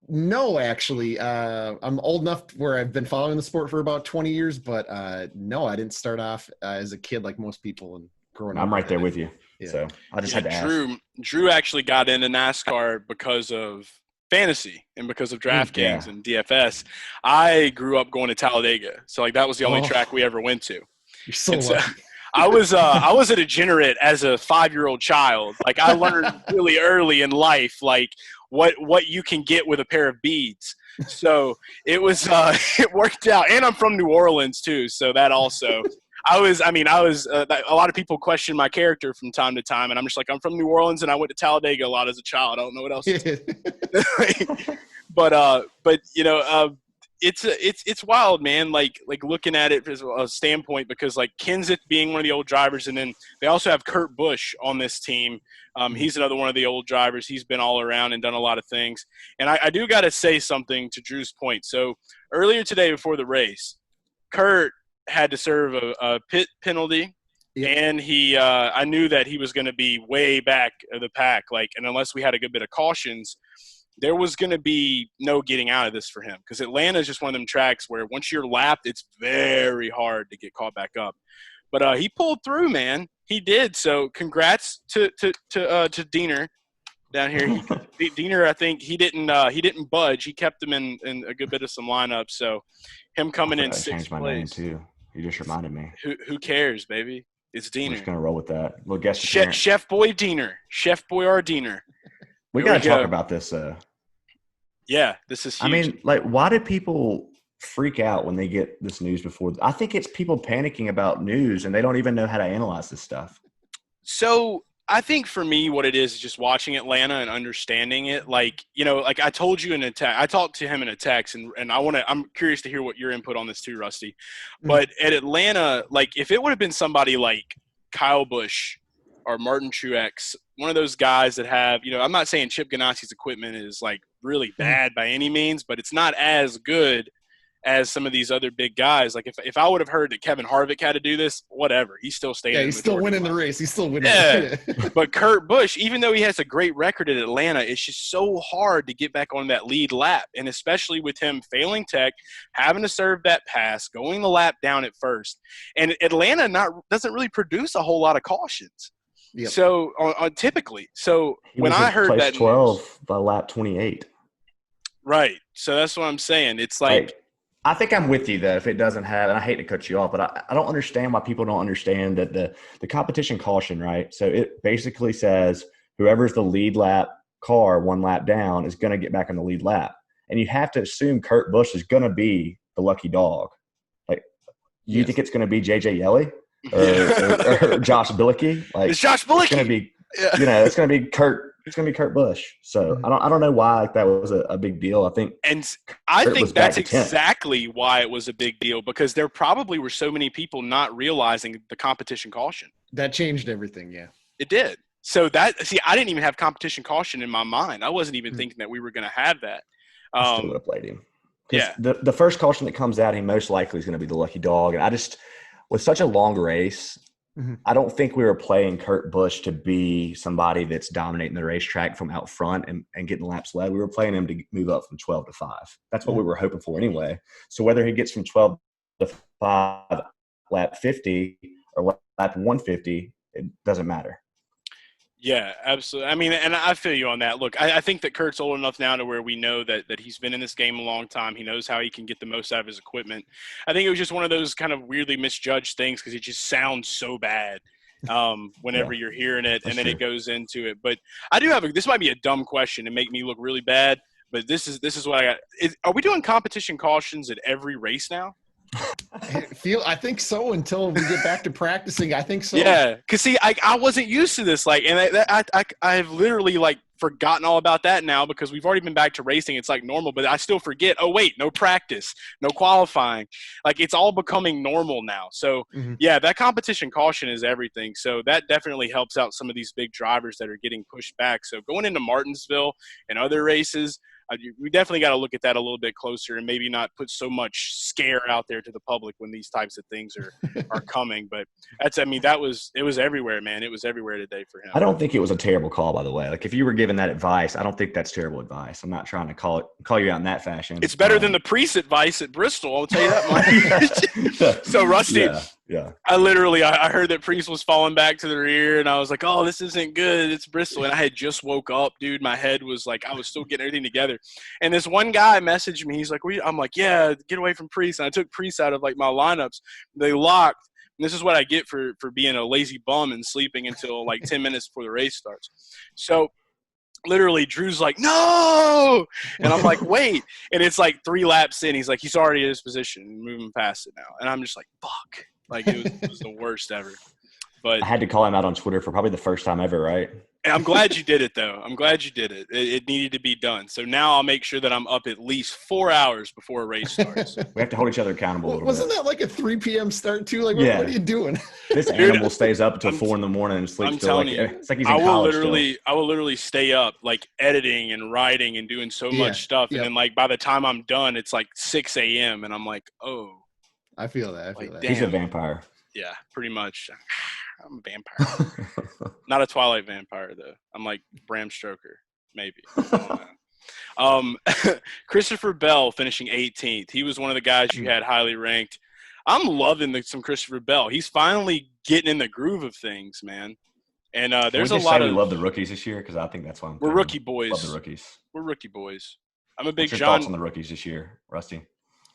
No, actually. I'm old enough where I've been following the sport for about 20 years. But no, I didn't start off as a kid like most people and growing up. I'm right there with you. Yeah. So I just had to ask. Drew actually got into NASCAR because of fantasy and because of DraftKings and DFS. I grew up going to Talladega, so like that was the only track we ever went to. You're so lucky. I was a degenerate as a 5-year-old child. Like I learned really early in life, like what you can get with a pair of beads. So it was it worked out, and I'm from New Orleans too, so that also. I was a lot of people question my character from time to time, and I'm just like, I'm from New Orleans and I went to Talladega a lot as a child. I don't know what else to say. But it's wild, man. Like looking at it from a standpoint, because like Kenseth being one of the old drivers, and then they also have Kurt Busch on this team. He's another one of the old drivers. He's been all around and done a lot of things. And I do got to say something to Drew's point. So earlier today before the race, Kurt had to serve a pit penalty. Yep. And I knew that he was going to be way back of the pack. And unless we had a good bit of cautions, there was going to be no getting out of this for him, because Atlanta is just one of them tracks where once you're lapped, it's very hard to get caught back up. But he pulled through, man. He did. So congrats to Diener down here. Diener, I think he didn't budge. He kept him in a good bit of some lineups. So him coming in sixth place. I changed my name too. You just reminded me. Who cares, baby? It's Diener. We're just gonna roll with that. We'll guess Chef Boy Diener. Chef Boy R. Diener. We gotta talk about this. Yeah, this is huge. I mean, why do people freak out when they get this news before? I think it's people panicking about news and they don't even know how to analyze this stuff. So I think for me, what it is just watching Atlanta and understanding it. Like I told you in a text, I talked to him in a text, and I'm curious to hear what your input on this too, Rusty. Mm-hmm. But at Atlanta, if it would have been somebody like Kyle Busch or Martin Truex, one of those guys that have, I'm not saying Chip Ganassi's equipment is really bad by any means, but it's not as good as some of these other big guys. If I would have heard that Kevin Harvick had to do this, whatever, he's still staying. Yeah, he's still winning the race. He's still winning. Yeah. But Kurt Busch, even though he has a great record at Atlanta, it's just so hard to get back on that lead lap. And especially with him failing tech, having to serve that pass, going the lap down at first. And Atlanta doesn't really produce a whole lot of cautions. Yep. So typically, when I heard that 12 by lap 28. Right. So that's what I'm saying. It's I think I'm with you, though, if it doesn't have – and I hate to cut you off, but I don't understand why people don't understand that the competition caution, right? So it basically says whoever's the lead lap car 1 lap down is going to get back on the lead lap. And you have to assume Kurt Busch is going to be the lucky dog. You think it's going to be J.J. Yeley or Josh Bilicki? It's Josh Bilicki. It's going to be it's going to be Kurt – It's going to be Kurt Busch. So I don't know why that was a big deal. I think that's exactly why it was a big deal, because there probably were so many people not realizing the competition caution. That changed everything, yeah. It did. So I didn't even have competition caution in my mind. I wasn't even thinking that we were going to have that. I still would have played him. Yeah. The first caution that comes out, he most likely is going to be the lucky dog. And with such a long race – I don't think we were playing Kurt Busch to be somebody that's dominating the racetrack from out front and getting laps led. We were playing him to move up from 12 to 5. That's what we were hoping for anyway. So whether he gets from 12 to 5 lap 50 or lap 150, it doesn't matter. Yeah, absolutely. I mean, and I feel you on that. Look, I think that Kurt's old enough now to where we know that he's been in this game a long time. He knows how he can get the most out of his equipment. I think it was just one of those kind of weirdly misjudged things because it just sounds so bad whenever you're hearing it, and then it goes into it. But I do have this might be a dumb question and make me look really bad, but this is what I got. Are we doing competition cautions at every race now? I think so until we get back to practicing. I think so. Yeah, because see, I wasn't used to this. I've literally forgotten all about that now because we've already been back to racing. It's normal, but I still forget. Oh wait, no practice, no qualifying. It's all becoming normal now. So yeah, that competition caution is everything. So that definitely helps out some of these big drivers that are getting pushed back. So going into Martinsville and other races, we definitely got to look at that a little bit closer and maybe not put so much scare out there to the public when these types of things are coming. But it was everywhere, man. It was everywhere today for him. I don't think it was a terrible call, by the way. If you were given that advice, I don't think that's terrible advice. I'm not trying to call you out in that fashion. It's better than the Priest advice at Bristol. I'll tell you that much. So Rusty, yeah. I heard that Priest was falling back to the rear, and I was like, oh, this isn't good. It's Bristol. And I had just woke up, dude. My head was I was still getting everything together. And this one guy messaged me. He's like, I'm like, yeah, get away from Priest. And I took Priest out of my lineups. They locked. And this is what I get for being a lazy bum and sleeping until 10 minutes before the race starts. So literally Drew's like, no, and I'm like, wait, and it's like 3 laps in, he's like, he's already in his position, moving past it now, and I'm just like, fuck, like it was the worst ever. But I had to call him out on Twitter for probably the first time ever, right? I'm glad you did it, though. I'm glad you did it. It needed to be done. So now I'll make sure that I'm up at least 4 hours before a race starts. We have to hold each other accountable a little Wasn't bit. that like a 3 p.m. start too? Like, what are you doing? This animal stays up until 4 in the morning and sleeps till like it's like he's in college I will literally stay up like editing and writing and doing so much stuff, and then like by the time I'm done, it's like 6 a.m. and I'm like, oh. I feel that. Damn. He's a vampire. Yeah, pretty much. I'm a vampire. Not a Twilight vampire, though. I'm like Bram Stoker, maybe. I don't know. Christopher Bell finishing 18th. He was one of the guys you had highly ranked. I'm loving some Christopher Bell. He's finally getting in the groove of things, man. And there's a lot of. We love the rookies this year because I think that's why we're rookie boys. Love the rookies. We're rookie boys. I'm a big What's your thoughts on the rookies this year, Rusty?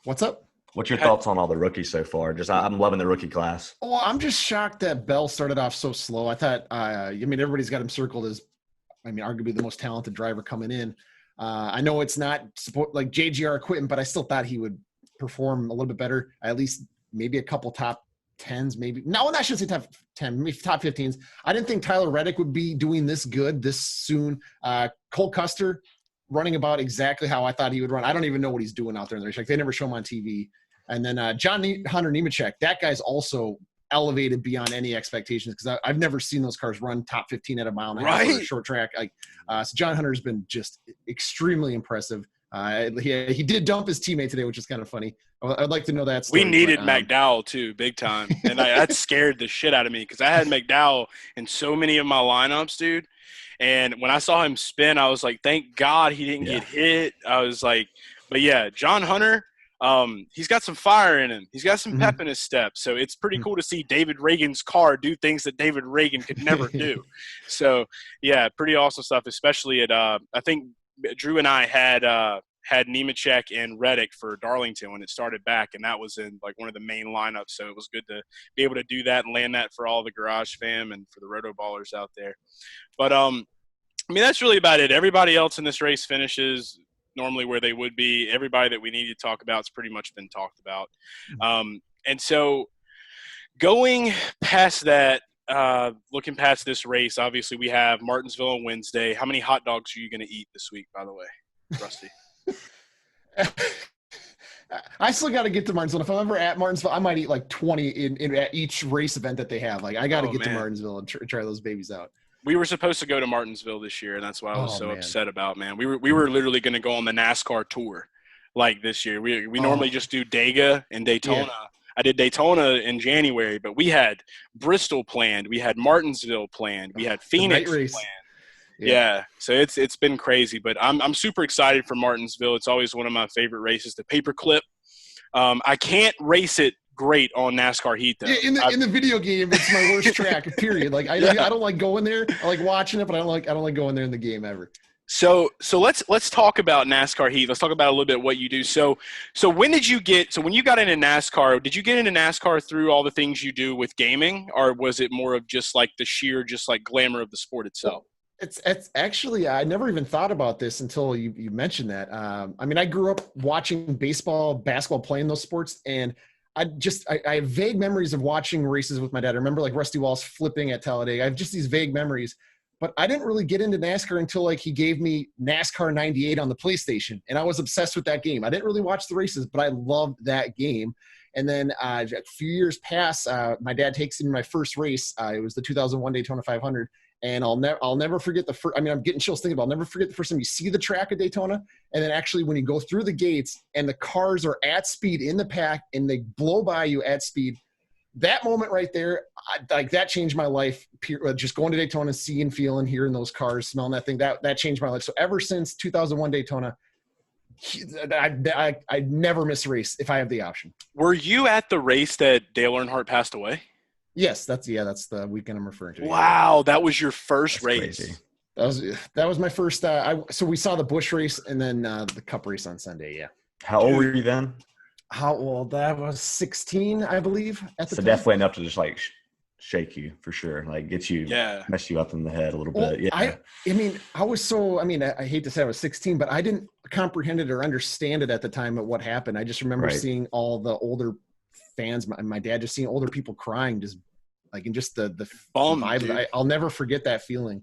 What's up? What's your thoughts on all the rookies so far? I'm loving the rookie class. Well, I'm just shocked that Bell started off so slow. I thought, everybody's got him circled as, arguably the most talented driver coming in. I know it's not like JGR quitting, but I still thought he would perform a little bit better. At least maybe a couple top 10s, maybe. No, I shouldn't say top 10, maybe top 15s. I didn't think Tyler Reddick would be doing this good this soon. Cole Custer running about exactly how I thought he would run. I don't even know what he's doing out there in the race. Like, they never show him on TV. And then John Hunter Nemechek, that guy's also elevated beyond any expectations because I've never seen those cars run top 15 at a mile and a half on a short track. So John Hunter's been just extremely impressive. He did dump his teammate today, which is kind of funny. I'd like to know that story. We needed McDowell too, big time, and that scared the shit out of me because I had McDowell in so many of my lineups, dude. And when I saw him spin, I was like, thank God he didn't get hit. I was like, but yeah, John Hunter. He's got some fire in him. He's got some pep in his step. So it's pretty cool to see David Reagan's car do things that David Reagan could never do. So yeah, pretty awesome stuff, especially at, I think Drew and I had Nemechek and Reddick for Darlington when it started back, and that was in like one of the main lineups. So it was good to be able to do that and land that for all the Garage fam and for the Roto Ballers out there. But, that's really about it. Everybody else in this race finishes normally where they would be. Everybody that we need to talk about has pretty much been talked about. And so going past that, looking past this race, obviously we have Martinsville on Wednesday. How many hot dogs are you going to eat this week, by the way, Rusty? I still got to get to Martinsville. If I'm ever at Martinsville, I might eat like 20 at each race event that they have. Like, I got to get to Martinsville and try those babies out. We were supposed to go to Martinsville this year, and that's what I was upset about, man. We were literally going to go on the NASCAR tour like this year. We normally just do Dega and Daytona. Yeah. I did Daytona in January, but we had Bristol planned. We had Martinsville planned. We had Phoenix planned. Yeah. So it's been crazy, but I'm super excited for Martinsville. It's always one of my favorite races, the paperclip. I can't race it great on NASCAR Heat though. Yeah, in the video game, it's my worst track. Period. Like I don't like going there. I like watching it, but I don't like going there in the game ever. So let's talk about NASCAR Heat. Let's talk about a little bit what you do. So when you got into NASCAR, did you get into NASCAR through all the things you do with gaming, or was it more of just like the sheer glamour of the sport itself? It's actually, I never even thought about this until you mentioned that. I grew up watching baseball, basketball, playing those sports, and I have vague memories of watching races with my dad. I remember like Rusty Walrus flipping at Talladega. I have just these vague memories, but I didn't really get into NASCAR until like he gave me NASCAR 98 on the PlayStation, and I was obsessed with that game. I didn't really watch the races, but I loved that game. And then a few years pass, my dad takes me to my first race. It was the 2001 Daytona 500. And I'll never forget the first. I'm getting chills thinking about. I'll never forget the first time you see the track at Daytona, and then actually when you go through the gates and the cars are at speed in the pack and they blow by you at speed. That moment right there, that changed my life. Just going to Daytona, seeing, feeling, hearing those cars, smelling that thing, that changed my life. So ever since 2001 Daytona, I never miss a race if I have the option. Were you at the race that Dale Earnhardt passed away? Yes, that's the weekend I'm referring to. Wow, that was your first race. Crazy. That was my first. So we saw the Busch race and then the Cup race on Sunday. Yeah. How old were you then? How old? That was 16, I believe. At the time. Definitely enough to just like shake you for sure. Like get you, Yeah. mess you up in the head a little Well, bit. Yeah. I mean, I hate to say I was 16, but I didn't comprehend it or understand it at the time of what happened. I just remember Right. seeing all the older fans, my dad just seeing older people crying, just like, in just the Bummed, vibe. dude. I'll never forget that feeling.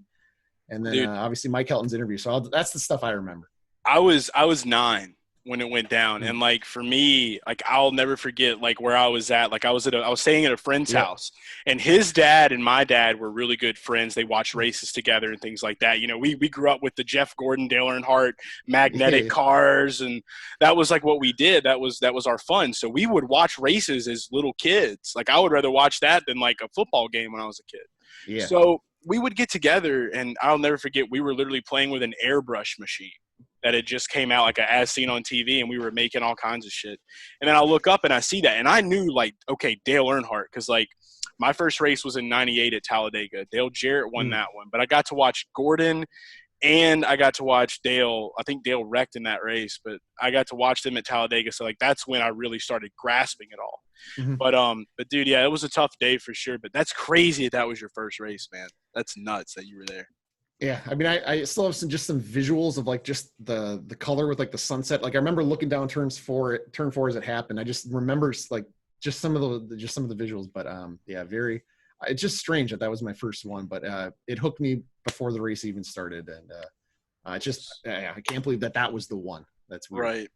And then Dude. obviously Mike Helton's interview. So that's the stuff I remember. I was 9 when it went down, and like for me, like I'll never forget like where I was at. Like I was staying at a friend's house, and his dad and my dad were really good friends. They watched races together and things like that. You know, we grew up with the Jeff Gordon, Dale Earnhardt magnetic cars, and that was like what we did. That was our fun. So we would watch races as little kids. Like I would rather watch that than like a football game when I was a kid. Yeah. So we would get together, and I'll never forget, we were literally playing with an airbrush machine that had just came out, like as seen on TV, and we were making all kinds of shit. And then I'll look up and I see that, and I knew like, okay, Dale Earnhardt, because like my first race was in '98 at Talladega. Dale Jarrett won that one, but I got to watch Gordon and I got to watch Dale. I think Dale wrecked in that race, but I got to watch them at Talladega. So like that's when I really started grasping it all. But dude, yeah, it was a tough day for sure. But that's crazy that was your first race, man. That's nuts that you were there. Yeah, I mean, I still have some visuals of like just the color with like the sunset. Like I remember looking down turn 4 as it happened. I just remember like just some of the visuals. But yeah, it's just strange that was my first one. But it hooked me before the race even started, and I can't believe that was the one. That's weird. Right.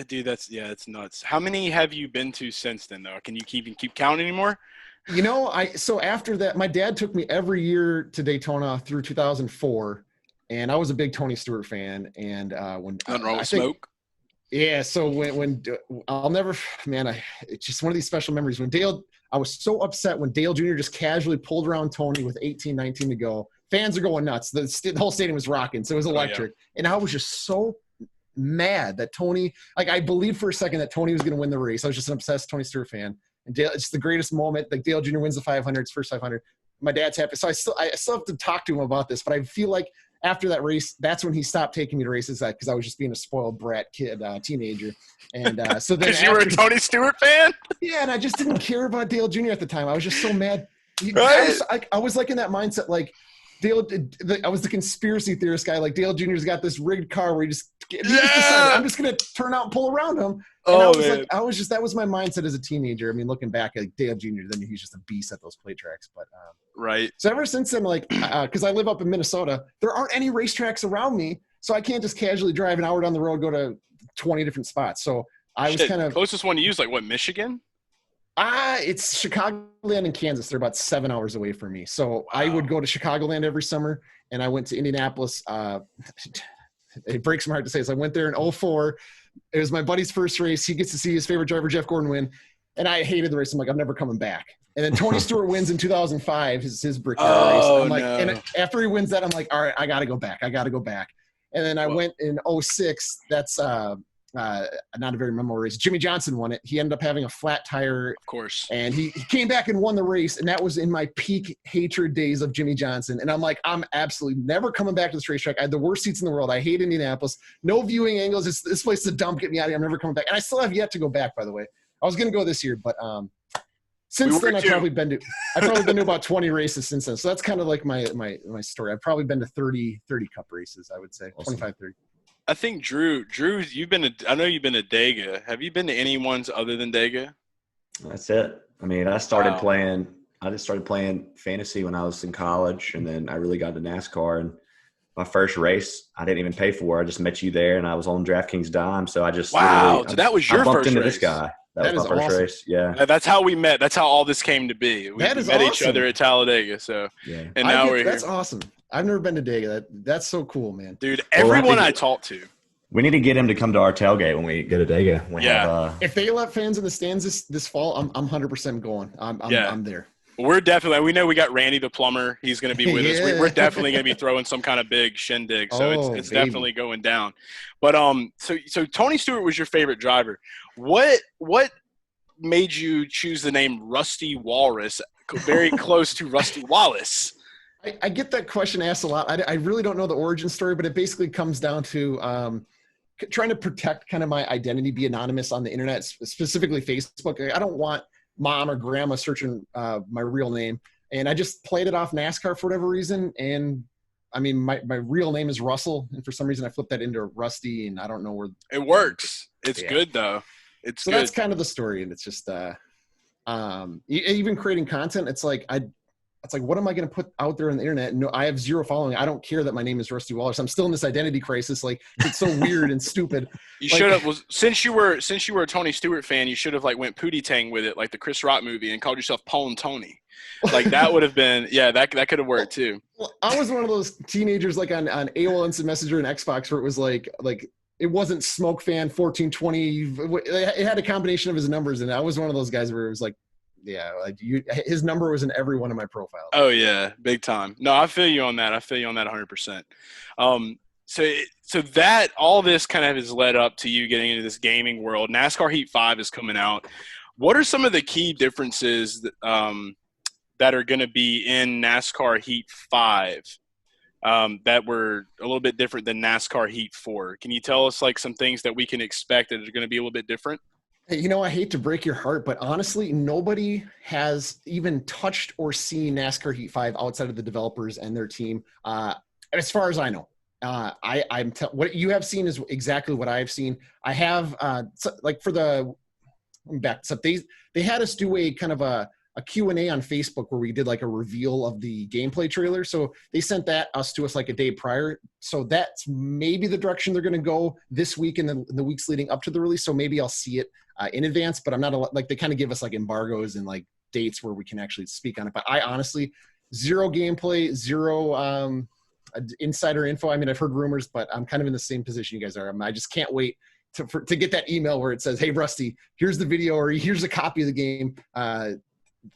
Dude, it's nuts. How many have you been to since then, though? Can you keep counting anymore? You know, so after that, my dad took me every year to Daytona through 2004, and I was a big Tony Stewart fan. And when nothing wrong with smoke. Yeah, so when I'll never, man, it's just one of these special memories. I was so upset when Dale Jr. just casually pulled around Tony with 18-19 to go. Fans are going nuts. The whole stadium was rocking, so it was electric. And I was just so mad that Tony, like I believed for a second that Tony was going to win the race. I was just an obsessed Tony Stewart fan. And Dale, it's the greatest moment. Like Dale Jr. wins the 500, his first 500. My dad's happy. So I still have to talk to him about this, but I feel like after that race, that's when he stopped taking me to races because I was just being a spoiled brat kid, teenager. And so then because you were a Tony Stewart fan? Yeah, and I just didn't care about Dale Jr. at the time. I was just so mad. Right. I was like in that mindset, like Dale. I was the conspiracy theorist guy. Like Dale Jr.'s got this rigged car where he just decided, I'm just gonna turn out and pull around him. And that was my mindset as a teenager. I mean, looking back at Dale Jr., then he's just a beast at those play tracks. But right. So ever since then, like, because I live up in Minnesota, there aren't any racetracks around me, so I can't just casually drive an hour down the road, go to 20 different spots. So I was kind of closest one to use, like what, Michigan? It's Chicagoland and Kansas. They're about 7 hours away from me. So I would go to Chicagoland every summer, and I went to Indianapolis. It breaks my heart to say this. I went there in 2004. It was my buddy's first race. He gets to see his favorite driver, Jeff Gordon, win. And I hated the race. I'm like, I'm never coming back. And then Tony Stewart wins in 2005, his Brickyard race. I'm like, and after he wins that, I'm like, all right, I got to go back. And then I went in 2006. That's not a very memorable race. Jimmy Johnson won it. He ended up having a flat tire. Of course. And he came back and won the race. And that was in my peak hatred days of Jimmy Johnson. And I'm like, I'm absolutely never coming back to this racetrack. I had the worst seats in the world. I hate Indianapolis. No viewing angles. This place is a dump. Get me out of here. I'm never coming back. And I still have yet to go back, by the way. I was going to go this year, but since then I've probably been to about 20 races since then. So that's kind of like my story. I've probably been to 30 cup races, I would say. Awesome. 25, 30. I think Drew, I know you've been to Dega. Have you been to any ones other than Dega? That's it. I mean, I just started playing fantasy when I was in college, and then I really got into NASCAR. And my first race, I didn't even pay for. I just met you there, and I was on DraftKings dime. So I just so that was your I bumped first into race. This guy. That was my first awesome. race. Yeah. That's how we met. That's how all this came to be. We met each other at Talladega. So yeah. And now we're here. That's awesome. I've never been to Dega. That's so cool, man. Dude, everyone I talked to. We need to get him to come to our tailgate when we go to Dega. If they let fans in the stands this fall, I'm 100% going. I'm there. We're definitely – we know we got Randy the plumber. He's going to be with us. We're definitely going to be throwing some kind of big shindig, so it's definitely going down. But so Tony Stewart was your favorite driver. What made you choose the name Rusty Walrus, very close to Rusty Wallace? I get that question asked a lot. I really don't know the origin story, but it basically comes down to trying to protect kind of my identity, be anonymous on the internet, specifically Facebook. I don't want mom or grandma searching my real name. and I just played it off NASCAR for whatever reason. And I mean, my real name is Russell, and for some reason I flipped that into Rusty, and I don't know where it works. It's good though. It's so good. That's kind of the story, and it's just even creating content. It's like what am I going to put out there on the internet? No, I have zero following. I don't care that my name is Rusty Walrus. I'm still in this identity crisis. Like, it's so weird and stupid. You should have. Since you were a Tony Stewart fan, you should have like went Pootie Tang with it, like the Chris Rock movie, and called yourself Paul and Tony. Like that would have been, that could have worked too. Well, I was one of those teenagers like on AOL Instant Messenger and Xbox where it was like it wasn't Smoke Fan 1420. It had a combination of his numbers, and I was one of those guys where it was like, his number was in every one of my profiles. Oh yeah, big time. No, I feel you on that. 100%. So that all this kind of has led up to you getting into this gaming world. NASCAR Heat 5 is coming out. What are some of the key differences that are going to be in NASCAR Heat 5 that were a little bit different than NASCAR Heat 4? Can you tell us like some things that we can expect that are going to be a little bit different? You know, I hate to break your heart, but honestly, nobody has even touched or seen NASCAR Heat 5 outside of the developers and their team, as far as I know. What you have seen is exactly what I've seen. I have, they had us do a kind of a Q&A on Facebook where we did like a reveal of the gameplay trailer. So they sent us to us like a day prior. So that's maybe the direction they're going to go this week and the weeks leading up to the release. So maybe I'll see it in advance, but I'm not they kind of give us like embargoes and like dates where we can actually speak on it. But I honestly, zero gameplay, zero insider info. I mean, I've heard rumors, but I'm kind of in the same position you guys are. I just can't wait to get that email where it says, "Hey, Rusty, here's the video," or "Here's a copy of the game."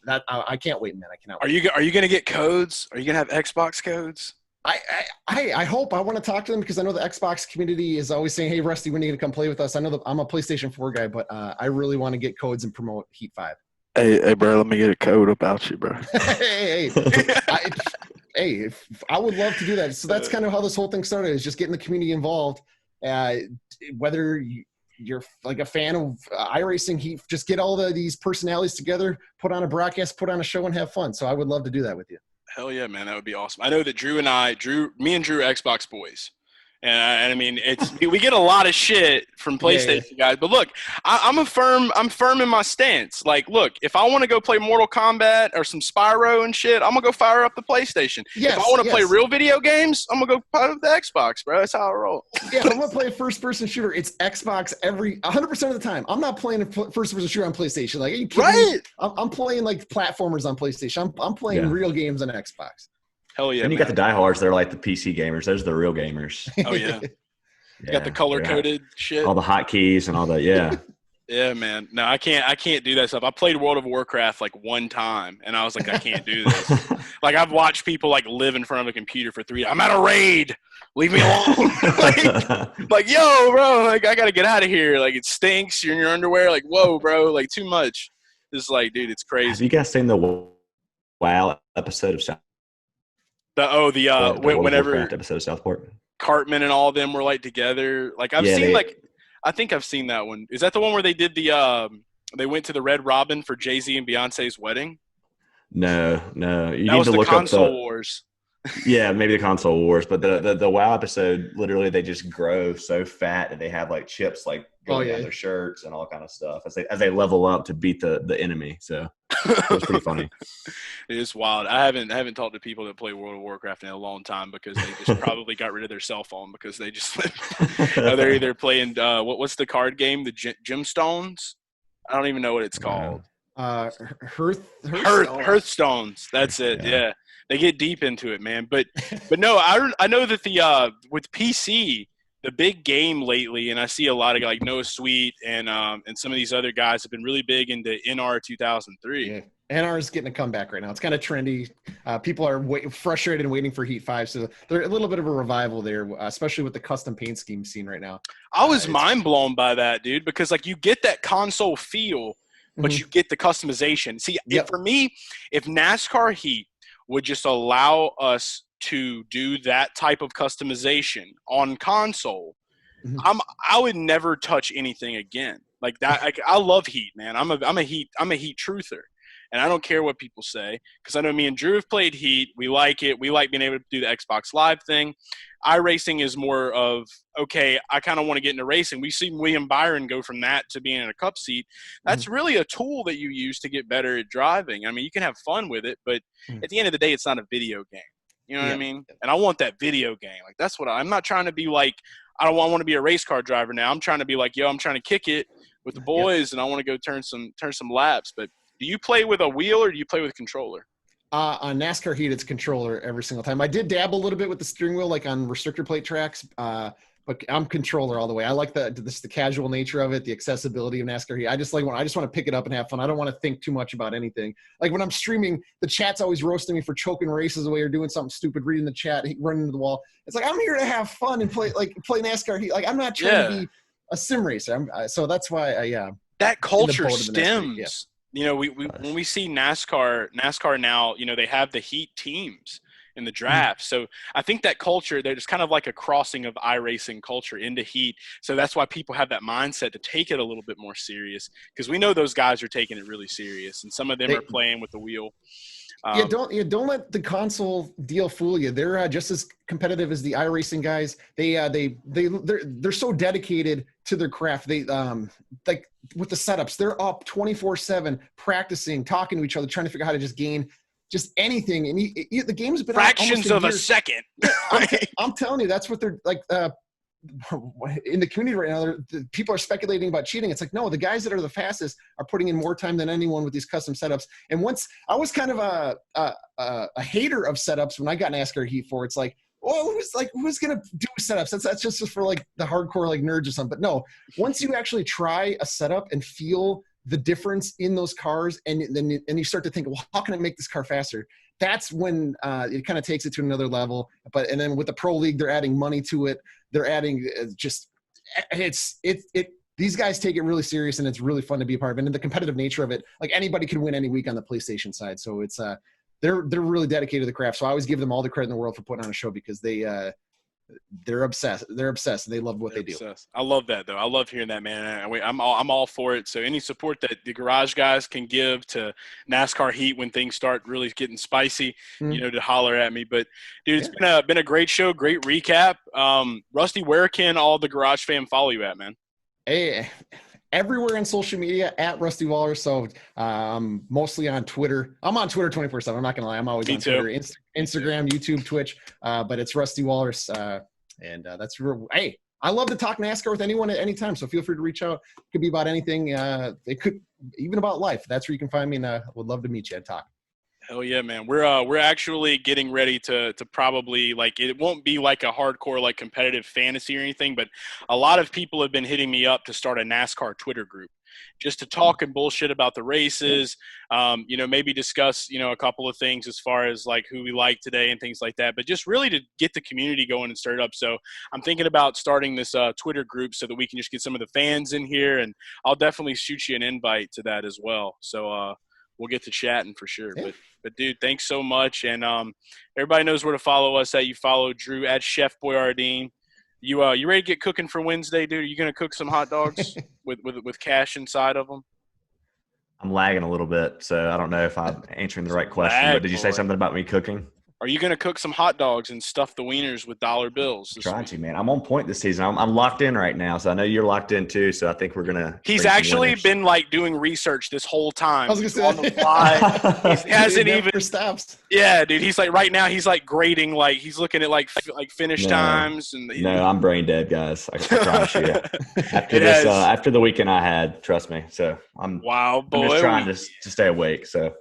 That I can't wait, man. I cannot wait. Are you going to get codes? Are you going to have Xbox codes? I hope. I want to talk to them because I know the Xbox community is always saying, "Hey, Rusty, when are you going to come play with us?" I know that I'm a PlayStation 4 guy, but I really want to get codes and promote Heat 5. Hey, bro, let me get a code about you, bro. hey, I would love to do that. So that's kind of how this whole thing started, is just getting the community involved. Whether you're like a fan of iRacing, Heat, just get all these personalities together, put on a broadcast, put on a show, and have fun. So I would love to do that with you. Hell yeah, man. That would be awesome. I know that me and Drew are Xbox boys. And I mean, we get a lot of shit from PlayStation guys, but look, I'm firm in my stance. Like, look, if I want to go play Mortal Kombat or some Spyro and shit, I'm gonna go fire up the PlayStation. If I want to play real video games, I'm gonna go fire up the Xbox, bro. That's how I roll. Yeah, if I'm gonna play a first-person shooter, it's Xbox 100% of the time. I'm not playing a first-person shooter on PlayStation. Like, are you kidding me? I'm playing like platformers on PlayStation. I'm playing real games on Xbox. Hell yeah. And you got the diehards. They're like the PC gamers. Those are the real gamers. Oh yeah. You got the color coded shit. All the hotkeys and all that. Yeah. Yeah, man. No, I can't do that stuff. I played World of Warcraft like one time, and I was like, I can't do this. Like, I've watched people like live in front of a computer for 3 days. I'm at a raid. Leave me alone. like, yo, bro. Like, I gotta get out of here. Like, it stinks. You're in your underwear. Like, whoa, bro. Like, too much. It's like, dude, it's crazy. Have you guys seen the WoW episode of South? Whenever episode of Southport, Cartman and all of them were like together. Like, I think I've seen that one. Is that the one where they did they went to the Red Robin for Jay-Z and Beyonce's wedding? No. You that need was to the look console up wars. Yeah, maybe the console wars, but the WoW episode, literally they just grow so fat that they have like chips like going down their shirts and all kind of stuff as they level up to beat the enemy. So it was pretty funny. It is wild. I haven't talked to people that play World of Warcraft in a long time because they just probably got rid of their cell phone because they just they're either playing what's the card game, the Gemstones? I don't even know what it's called. Hearthstones. That's it. Yeah. They get deep into it, man. But no, I know that with PC, the big game lately, and I see a lot of like Noah Sweet and some of these other guys have been really big into NR 2003. Yeah. NR is getting a comeback right now. It's kind of trendy. People are frustrated and waiting for Heat 5, so there's a little bit of a revival there, especially with the custom paint scheme scene right now. I was mind blown by that, dude, because like you get that console feel, but you get the customization. See, for me, if NASCAR Heat would just allow us to do that type of customization on console, I would never touch anything again like that. I love Heat, man. I'm a Heat truther, and I don't care what people say because I know me and Drew have played Heat. We like it. We like being able to do the Xbox Live thing. iRacing is more of, okay, I kind of want to get into racing. We see William Byron go from that to being in a cup seat. That's really a tool that you use to get better at driving. I mean, you can have fun with it, but at the end of the day, it's not a video game. You know what I mean? And I want that video game. Like, that's what I'm not trying to be like, I want to be a race car driver now. I'm trying to be like, yo, I'm trying to kick it with the boys, and I want to go turn some laps. But do you play with a wheel or do you play with a controller? On NASCAR Heat, it's controller every single time. I did dabble a little bit with the steering wheel, like on restrictor plate tracks, but I'm controller all the way. I like the casual nature of it, the accessibility of NASCAR Heat. I just want to pick it up and have fun. I don't want to think too much about anything. Like when I'm streaming, the chat's always roasting me for choking races away or doing something stupid, reading the chat, running into the wall. It's like, I'm here to have fun and play NASCAR Heat. Like, I'm not trying to be a sim racer. So that's why that culture stems. You know, when we see NASCAR now, you know, they have the Heat teams in the draft. So I think that culture, there's kind of like a crossing of iRacing culture into Heat. So that's why people have that mindset to take it a little bit more serious, because we know those guys are taking it really serious, and some of them are playing with the wheel. Don't let the console deal fool you. They're just as competitive as the iRacing guys. They're so dedicated to their craft. They like with the setups, they're up 24/7 practicing, talking to each other, trying to figure out how to just gain just anything. And the game's been fractions of a second. I'm telling you, that's what they're like. In the community right now, people are speculating about cheating. It's like, no, the guys that are the fastest are putting in more time than anyone with these custom setups. And once I was kind of a hater of setups when I got NASCAR Heat 4, it's like, oh, who's gonna do setups? That's just for like the hardcore like nerds or something. But no, once you actually try a setup and feel the difference in those cars, and then you start to think, well, how can I make this car faster? That's when it kind of takes it to another level. And then with the Pro League, they're adding money to it. They're adding these guys take it really serious, and it's really fun to be a part of it. And the competitive nature of it, like anybody can win any week on the PlayStation side. So it's they're really dedicated to the craft. So I always give them all the credit in the world for putting on a show, because they're obsessed. They're obsessed, and they love what they do. I love that, though. I love hearing that, man. I'm all for it. So any support that the garage guys can give to NASCAR Heat when things start really getting spicy, you know, to holler at me. But dude, it's been a great show, great recap. Rusty, where can all the garage fam follow you at, man? Hey, everywhere on social media at Rusty Walrus. So mostly on Twitter. I'm on Twitter 24/7. I'm not gonna lie. I'm always on Twitter, Instagram, YouTube, Twitch. But it's Rusty Walrus. And that's real. Hey, I love to talk NASCAR with anyone at any time. So feel free to reach out. It could be about anything. It could even about life. That's where you can find me. And I would love to meet you and talk. Hell yeah, man. We're actually getting ready to probably, like, it won't be like a hardcore like competitive fantasy or anything, but a lot of people have been hitting me up to start a NASCAR Twitter group just to talk and bullshit about the races, you know, maybe discuss, you know, a couple of things as far as like who we like today and things like that, but just really to get the community going and stir it up. So I'm thinking about starting this Twitter group so that we can just get some of the fans in here, and I'll definitely shoot you an invite to that as well. So we'll get to chatting for sure. Yeah. But dude, thanks so much. And everybody knows where to follow us at. You follow Drew at Chef Boyardeen. You ready to get cooking for Wednesday, dude? Are you gonna cook some hot dogs with cash inside of them? I'm lagging a little bit, so I don't know if I'm answering the right question. But did you say something about me cooking? Are you gonna cook some hot dogs and stuff the wieners with dollar bills? Trying to, man. I'm on point this season. I'm locked in right now, so I know you're locked in too. So I think we're gonna. He's actually been like doing research this whole time. I was gonna say on the fly. He hasn't even stops. Yeah, dude. He's like right now. He's like grading. Like he's looking at like finish times and. No, I'm brain dead, guys. I promise you. After the weekend I had, trust me. So I'm. Wow, boy. I'm just trying to stay awake. So.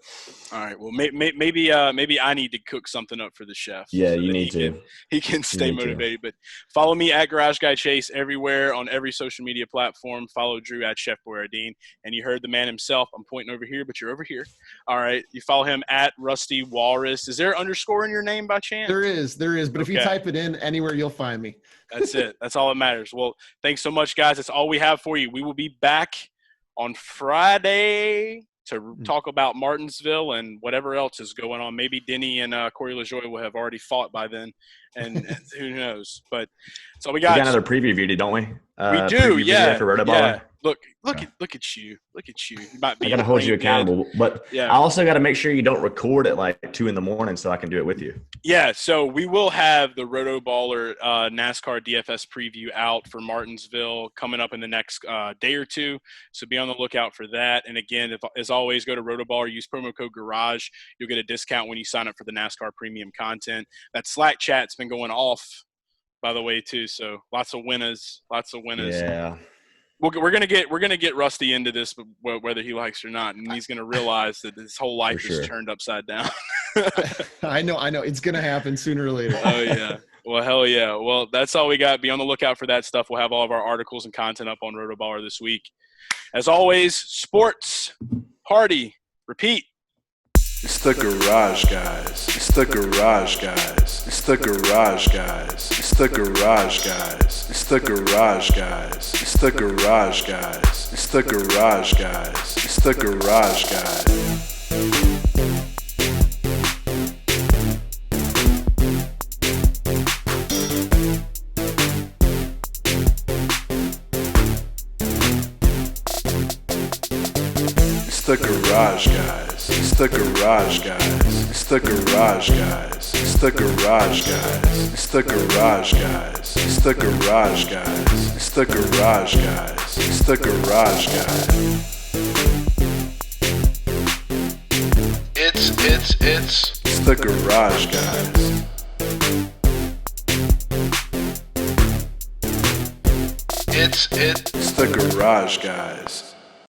All right. Well, maybe I need to cook something up for the chef. Yeah, so you need to. He can stay motivated. But follow me at Garage Guy Chase everywhere on every social media platform. Follow Drew at Chef Boyardeen. And you heard the man himself. I'm pointing over here, but you're over here. All right. You follow him at Rusty Walrus. Is there an underscore in your name by chance? There is. But if you type it in anywhere, you'll find me. That's it. That's all that matters. Well, thanks so much, guys. That's all we have for you. We will be back on Friday to talk about Martinsville and whatever else is going on. Maybe Denny and Corey LaJoie will have already fought by then, and who knows. But so we got another preview video, don't we? We do, yeah. For yeah. Look, Look at you. You might be I got to hold you accountable, but yeah. I also got to make sure you don't record at like 2 a.m. so I can do it with you. Yeah, so we will have the Roto Baller NASCAR DFS preview out for Martinsville coming up in the next day or two. So be on the lookout for that. And again, as always, go to Roto Baller, use promo code Garage. You'll get a discount when you sign up for the NASCAR premium content. That Slack chat's been going off, by the way, too. So lots of winners. Yeah. We're gonna get Rusty into this, whether he likes or not, and he's gonna realize that his whole life is turned upside down. I know. It's gonna happen sooner or later. Oh yeah. Well, hell yeah. Well, that's all we got. Be on the lookout for that stuff. We'll have all of our articles and content up on Rotoballer this week. As always, sports, party, repeat. It's the Garage Guys. It's the Garage Guys. It's the Garage Guys. It's the Garage Guys. It's the Garage Guys. It's the Garage Guys. It's the Garage Guys. It's the Garage Guys. It's the Garage Guys. It's the Garage Guys. It's the Garage Guys. It's the Garage Guys. It's the Garage Guys. It's the Garage Guys. It's the Garage Guys. It's the Garage Guys. It's the Garage Guys. It's the Garage Guys.